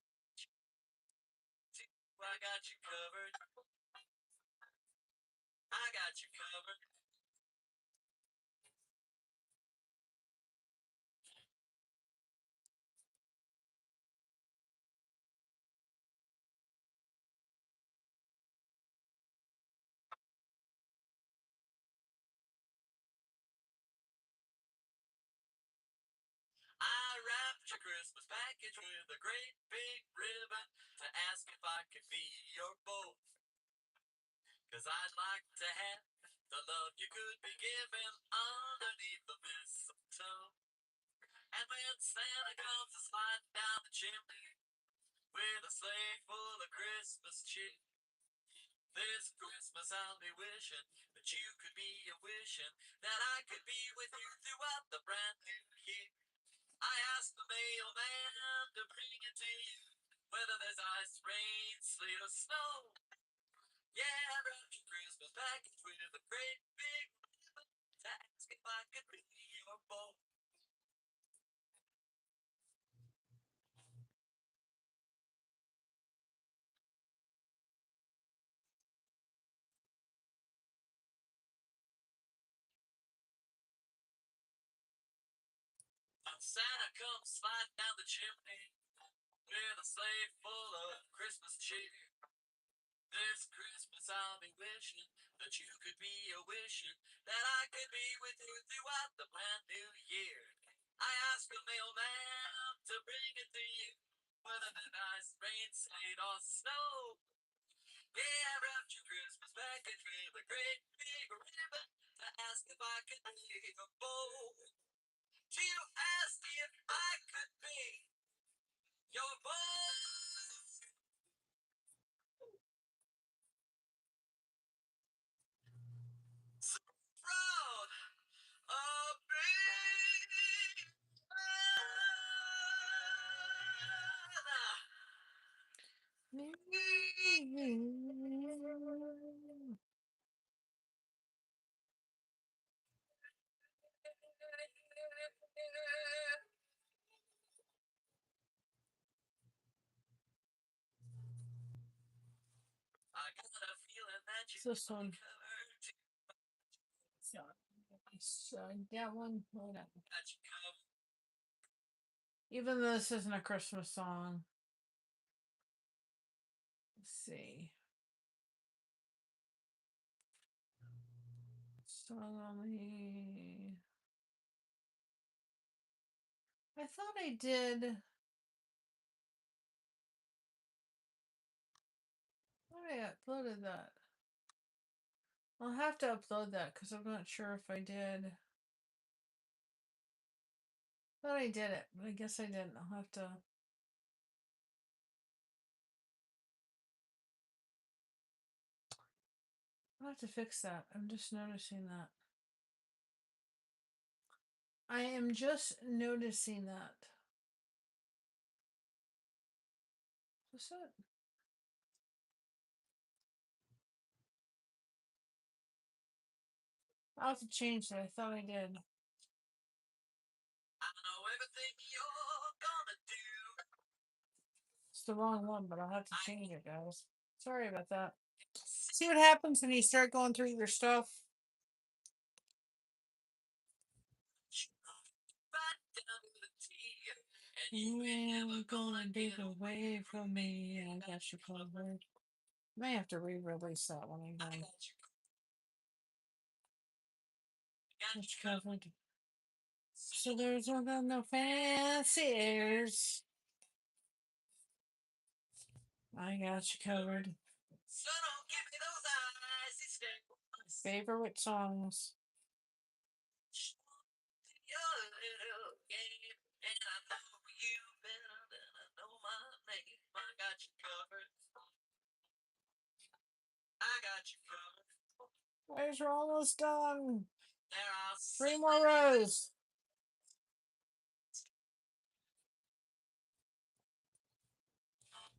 I got you covered. I got you covered. I wrapped your Christmas package with a great big ribbon to ask if I could be your bow. 'Cause I'd like to have the love you could be given underneath the mistletoe. And when Santa comes to slide down the chimney with a sleigh full of Christmas cheer, this Christmas I'll be wishing that you could be a wishing that I could be with you throughout the brand new year. I asked the mailman to bring it to you, whether there's ice, rain, sleet, or snow. Yeah, I wrapped your Christmas package with a great big ribbon to ask if I could be your bow. Santa comes sliding down the chimney with a sleigh full of Christmas cheer. This Christmas I'll be wishing that you could be a wishing that I could be with you throughout the brand new year. I asked the mailman to bring it to you, whether the nice rain, sleet, or snow. Yeah, I wrapped your Christmas package with a great big ribbon to ask if I could be a bow. You asked if I could be your boy. So proud of me. I got a feeling that you This one. covered. So that one. Hold on. Got you covered. Even though this isn't a Christmas song. Let's see. Song only. I thought I did. I uploaded that. I'll have to upload that because I'm not sure if I did. Thought I did it, but I guess I didn't. I'll have to fix that. I'm just noticing that. I am just noticing that. What's that? I'll have to change that. I thought I did. I know everything you're gonna do. It's the wrong one, but I'll have to change it, guys. Sorry about that. See what happens when you start going through your stuff? Right down to the T. And You ain't never gonna get away from me. I got you covered. May have to re-release that one I again. got you Got you covered. So there's no fanciers. I got you covered. So don't give me those icy stares. Favorite songs. Your little game. And I know you better than I know my name. I got you covered. I got you covered. Guys, we're almost done. There are 3 more rows.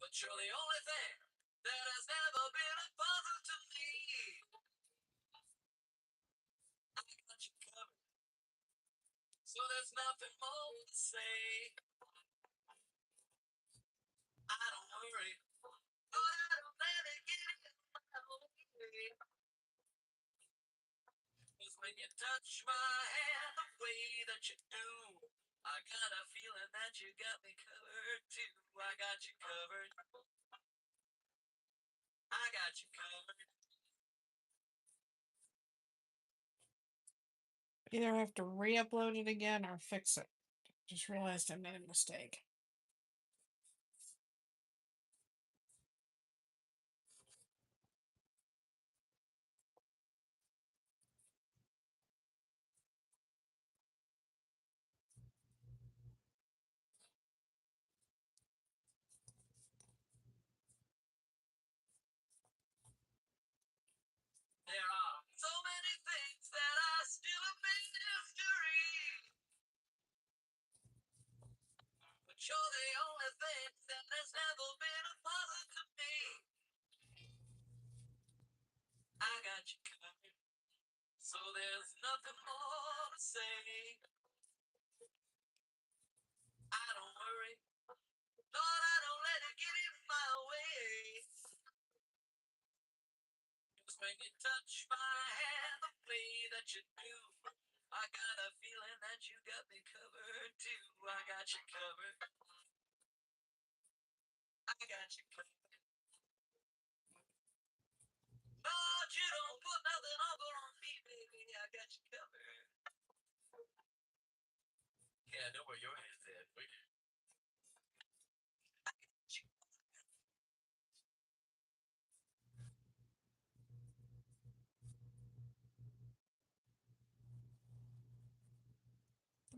but you're the only thing that has never been a puzzle to me. I got you covered. So there's nothing more to say. I don't worry. But I don't let it get in my way. 'Cause when you touch my hand the way that you do, I got a feeling that you got me covered too. I got you covered. I got you covered. Either have to re-upload it again or fix it. Just realized I made a mistake. There are so many things that are still a mystery. But you're the only thing that has never been a puzzle to me. I got you covered. So there's nothing more to say. I don't worry. Lord, I don't let it get in my way. 'Cause when you touch my hand the way that you do, I got a feeling that you got me covered too. I got you covered. I got you covered. Yeah, I know where your head's at.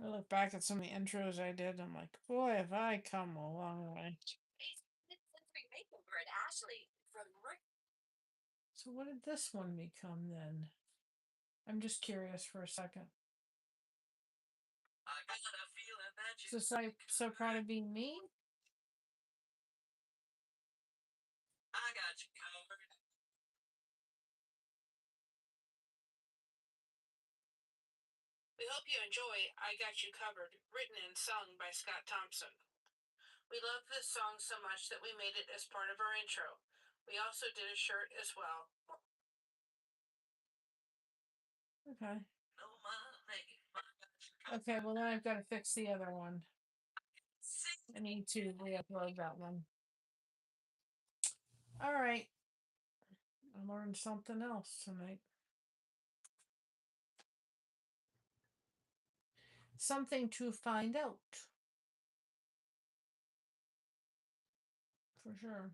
I look back at some of the intros I did, and I'm like, boy, have I come a long way. So what did this one become then? I'm just curious for a second. I got a feeling that you. So I'm so proud of being me. I got you covered. We hope you enjoy I Got You Covered, written and sung by Scott Thompson. We love this song so much that we made it as part of our intro. We also did a shirt as well. Okay. Okay, well then I've got to fix the other one. I need to re-upload that one. All right. I learned something else tonight. Something to find out. For sure.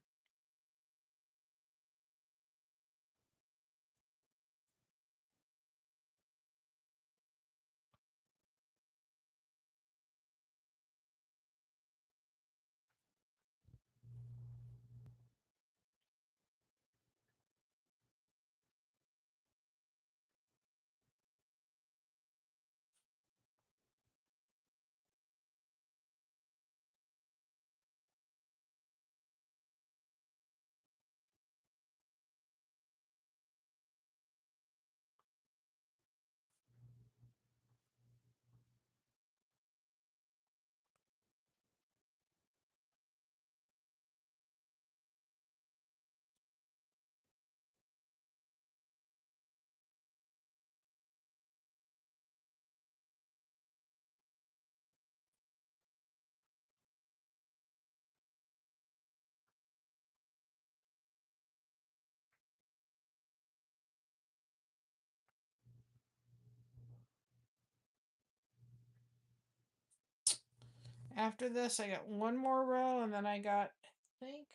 After this, I got one more row, and then I got, I think,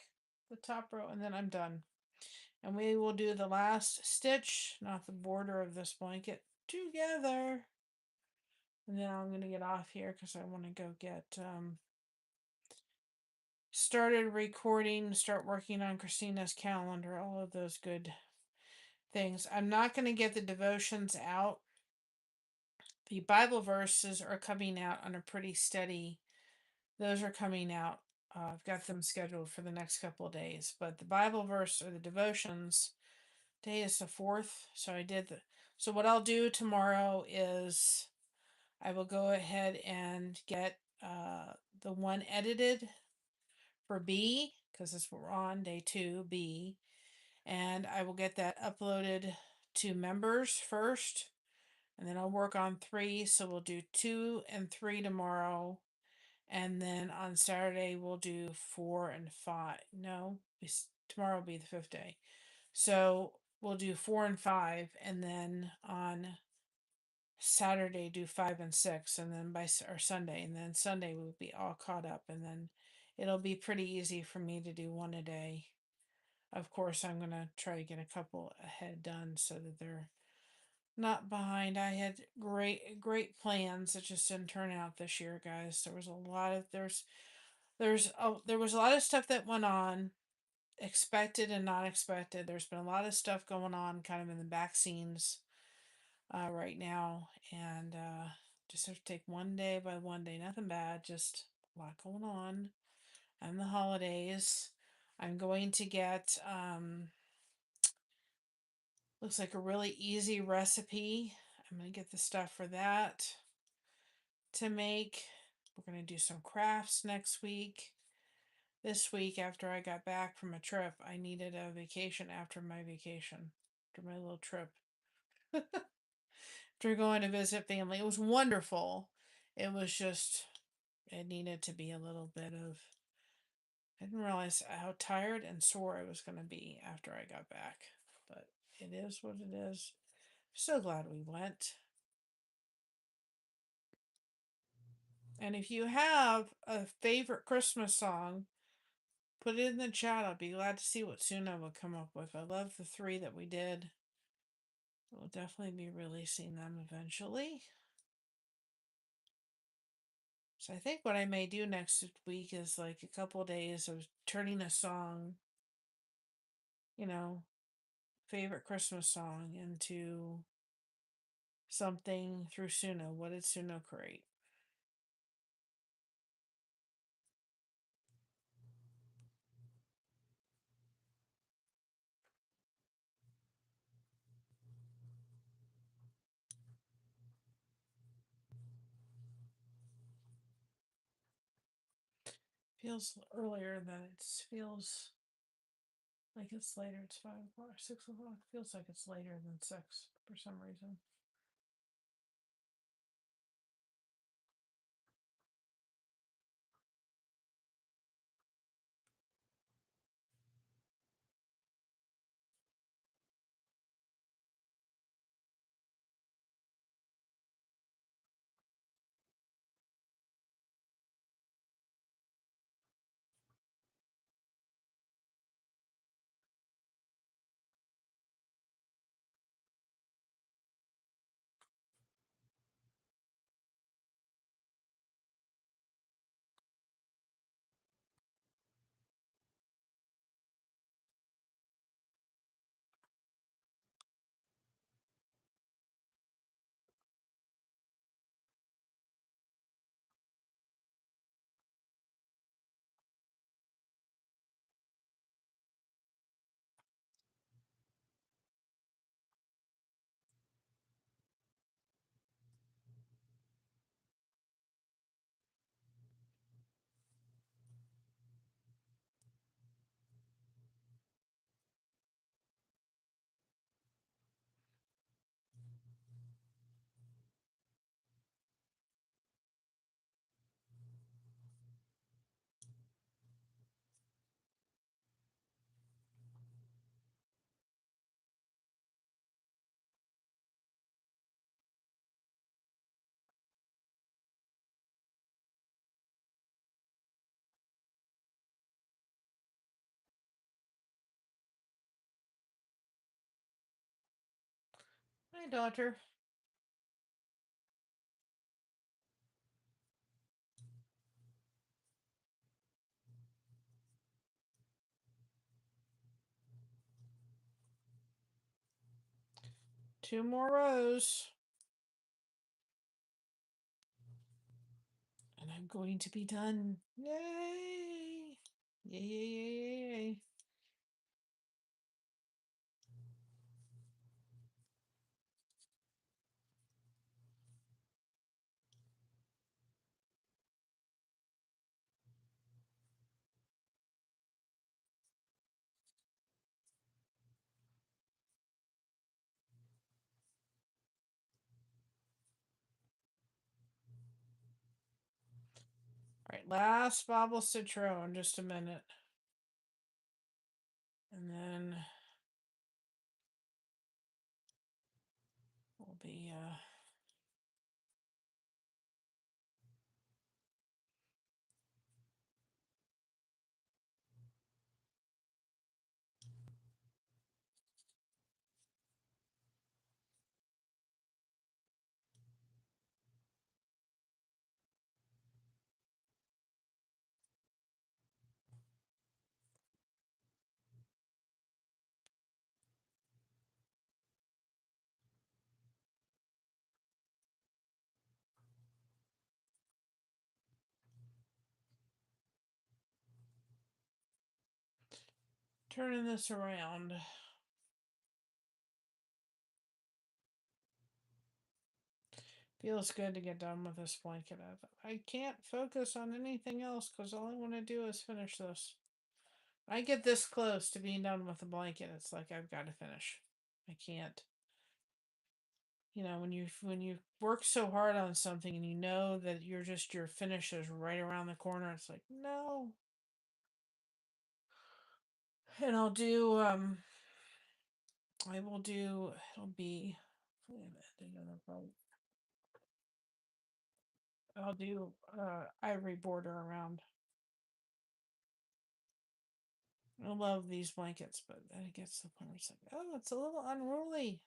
the top row, and then I'm done. And we will do the last stitch, not the border of this blanket, together. And then I'm going to get off here because I want to go get started recording, start working on Christina's calendar, all of those good things. I'm not going to get the devotions out. The Bible verses are coming out on a pretty steady. Those are coming out. I've got them scheduled for the next couple of days. But the Bible verse or the devotions, today is the 4th. So I did the. So what I'll do tomorrow is I will go ahead and get the one edited for B, because this we're on day 2, B. And I will get that uploaded to members first. And then I'll work on 3. So we'll do 2 and 3 tomorrow. And then on Saturday, we'll do 4 and 5. No, tomorrow will be the 5th day. So we'll do 4 and 5. And then on Saturday, do 5 and 6. And then or Sunday. And then Sunday, we'll be all caught up. And then it'll be pretty easy for me to do one a day. Of course, I'm going to try to get a couple ahead done so that they're not behind. I had great plans that just didn't turn out this year, guys. There was a lot of there was a lot of stuff that went on, expected and not expected. There's been a lot of stuff going on kind of in the back scenes right now, and just have to take one day by one day. Nothing bad, just a lot going on. And the holidays. I'm going to get looks like a really easy recipe. I'm going to get the stuff for that to make. We're going to do some crafts next week. This week, after I got back from a trip, I needed a vacation after my vacation, after my little trip. After going to visit family. It was wonderful. It was just, it needed to be a little bit of, I didn't realize how tired and sore I was going to be after I got back. But it is what it is. So glad we went. And if you have a favorite Christmas song, put it in the chat. I'll be glad to see what Suna will come up with. I love the 3 that we did. We'll definitely be releasing them eventually. So I think what I may do next week is like a couple of days of turning a song, favorite Christmas song into something through Suna. What did Suna create? Feels earlier than it feels like it's later. It's 5 o'clock, 6 o'clock. Feels like it's later than 6 for some reason. Hi, daughter. Two more rows. And I'm going to be done. Yay! Yay, yay, yay, yay. All right, last bobble stitch row in just a minute. And then we'll be turning this around. Feels good to get done with this blanket. I can't focus on anything else because all I want to do is finish this. I get this close to being done with the blanket, it's like I've got to finish. I can't. When you work so hard on something and you know that your finish is right around the corner, it's like no. And I'll do I will do it'll be wait a minute, I'll do ivory border around. I love these blankets, but then it gets to the point where it's like, oh, it's a little unruly.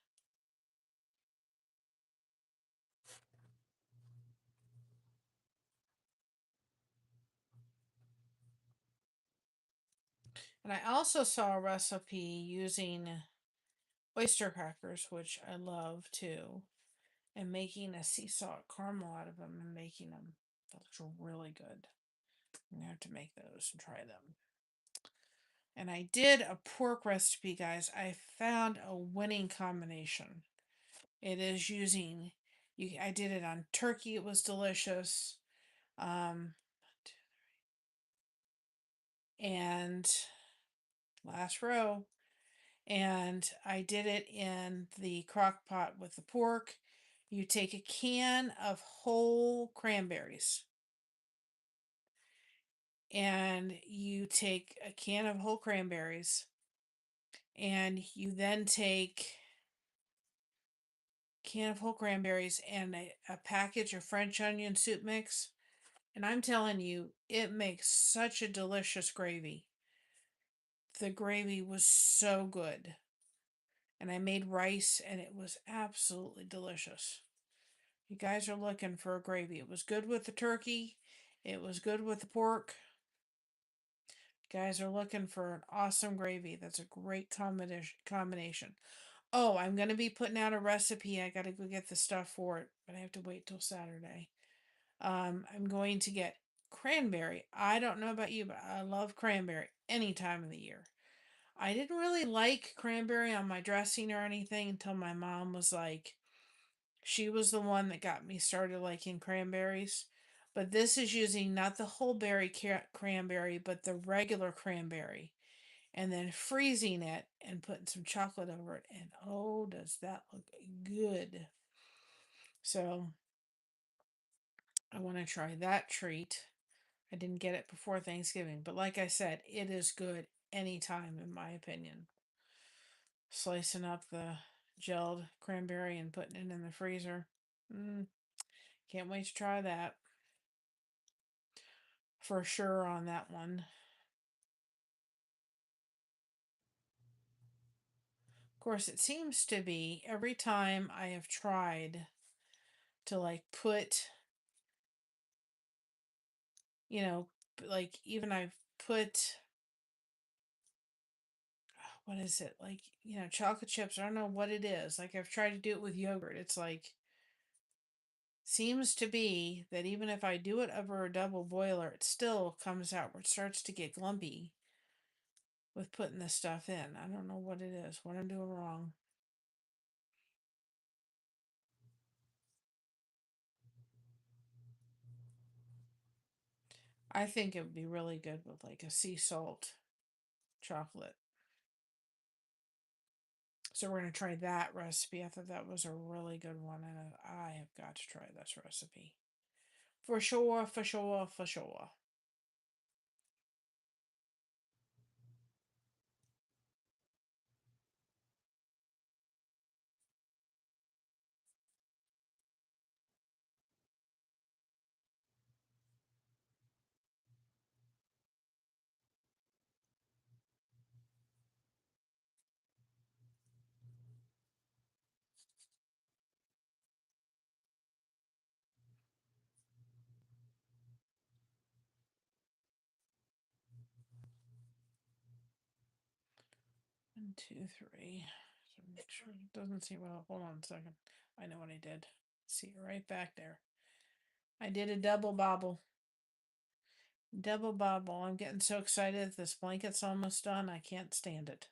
And I also saw a recipe using oyster crackers, which I love too, and making a sea salt caramel out of them and making them. That looks really good. I'm gonna have to make those and try them. And I did a pork recipe, guys. I found a winning combination. It is using I did it on turkey. It was delicious. Um, and last row. And I did it in the crock pot with the pork. You take a can of whole cranberries, and you take a can of whole cranberries, and you then take a can of whole cranberries and a package of French onion soup mix. And I'm telling you, it makes such a delicious gravy. The gravy was so good. And I made rice, and it was absolutely delicious. You guys are looking for a gravy. It was good with the turkey. It was good with the pork. You guys are looking for an awesome gravy. That's a great combination. Oh, I'm going to be putting out a recipe. I got to go get the stuff for it, but I have to wait till Saturday. I'm going to get cranberry. I don't know about you, but I love cranberry any time of the year. I didn't really like cranberry on my dressing or anything until my mom was like, she was the one that got me started liking cranberries. But this is using not the whole berry cranberry, but the regular cranberry. And then freezing it and putting some chocolate over it. And oh, does that look good! So I want to try that treat. I didn't get it before Thanksgiving, but like I said, it is good anytime, in my opinion. Slicing up the gelled cranberry and putting it in the freezer. Can't wait to try that. For sure on that one. Of course, it seems to be every time I have tried to like put, you know, like even I've put, what is it? Like, chocolate chips. I don't know what it is. Like I've tried to do it with yogurt. It's like, seems to be that even if I do it over a double boiler, it still comes out where it starts to get glumpy with putting this stuff in. I don't know what it is, what I'm doing wrong. I think it would be really good with like a sea salt chocolate. So we're going to try that recipe. I thought that was a really good one, and I have got to try this recipe. For sure, for sure, for sure. One, two, three. So make sure it doesn't see well. Hold on a second. I know what I did. See it right back there. I did a double bobble. Double bobble. I'm getting so excited. This blanket's almost done. I can't stand it.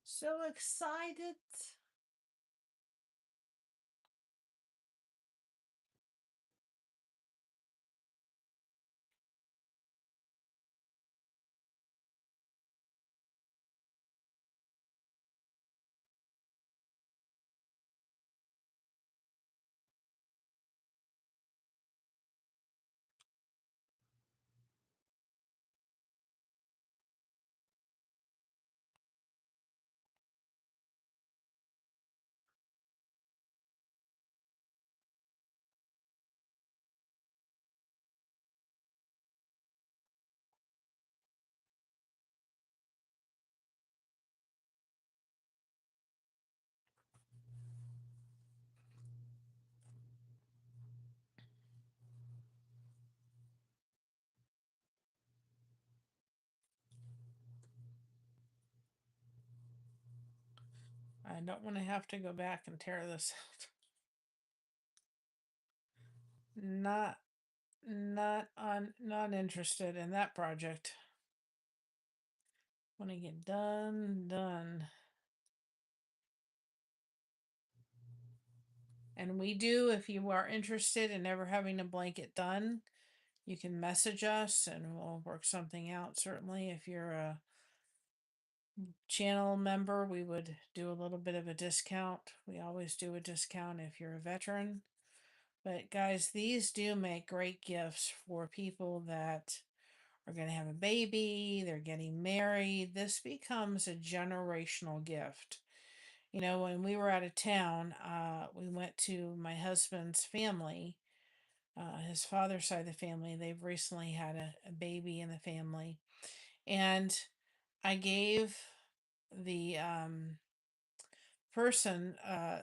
So excited. I don't want to have to go back and tear this out. Not not interested in that project. Want to get done. And we do, if you are interested in ever having a blanket done, you can message us and we'll work something out. Certainly, if you're a channel member, we would do a little bit of a discount. We always do a discount if you're a veteran. But guys, these do make great gifts for people that are going to have a baby, they're getting married. This becomes a generational gift. You know, when we were out of town, we went to my husband's family, his father's side of the family. They've recently had a baby in the family. And I gave the person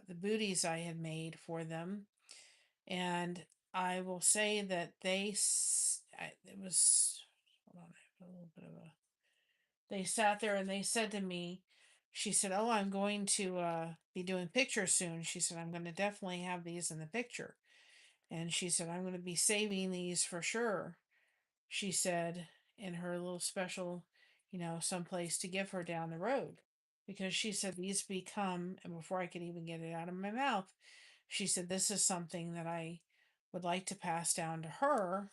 the booties I had made for them. And I will say that it was, hold on, I have a little bit of a, they sat there and they said to me, she said, "Oh, I'm going to be doing pictures soon." She said, "I'm going to definitely have these in the picture." And she said, "I'm going to be saving these for sure." She said, in her little special, someplace to give her down the road. Because she said, these become, and before I could even get it out of my mouth, she said, this is something that I would like to pass down to her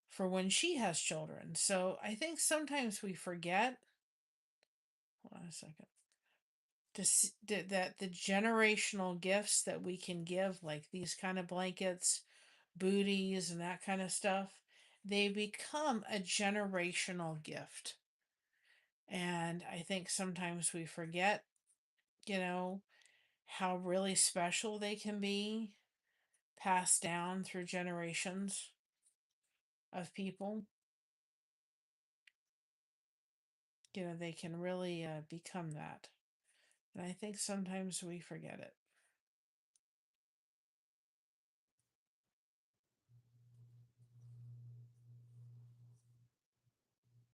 for when she has children. So I think sometimes we forget, hold on a second, that the generational gifts that we can give, like these kind of blankets, booties, and that kind of stuff, they become a generational gift. And I think sometimes we forget, you know, how really special they can be passed down through generations of people. They can really become that. And I think sometimes we forget it.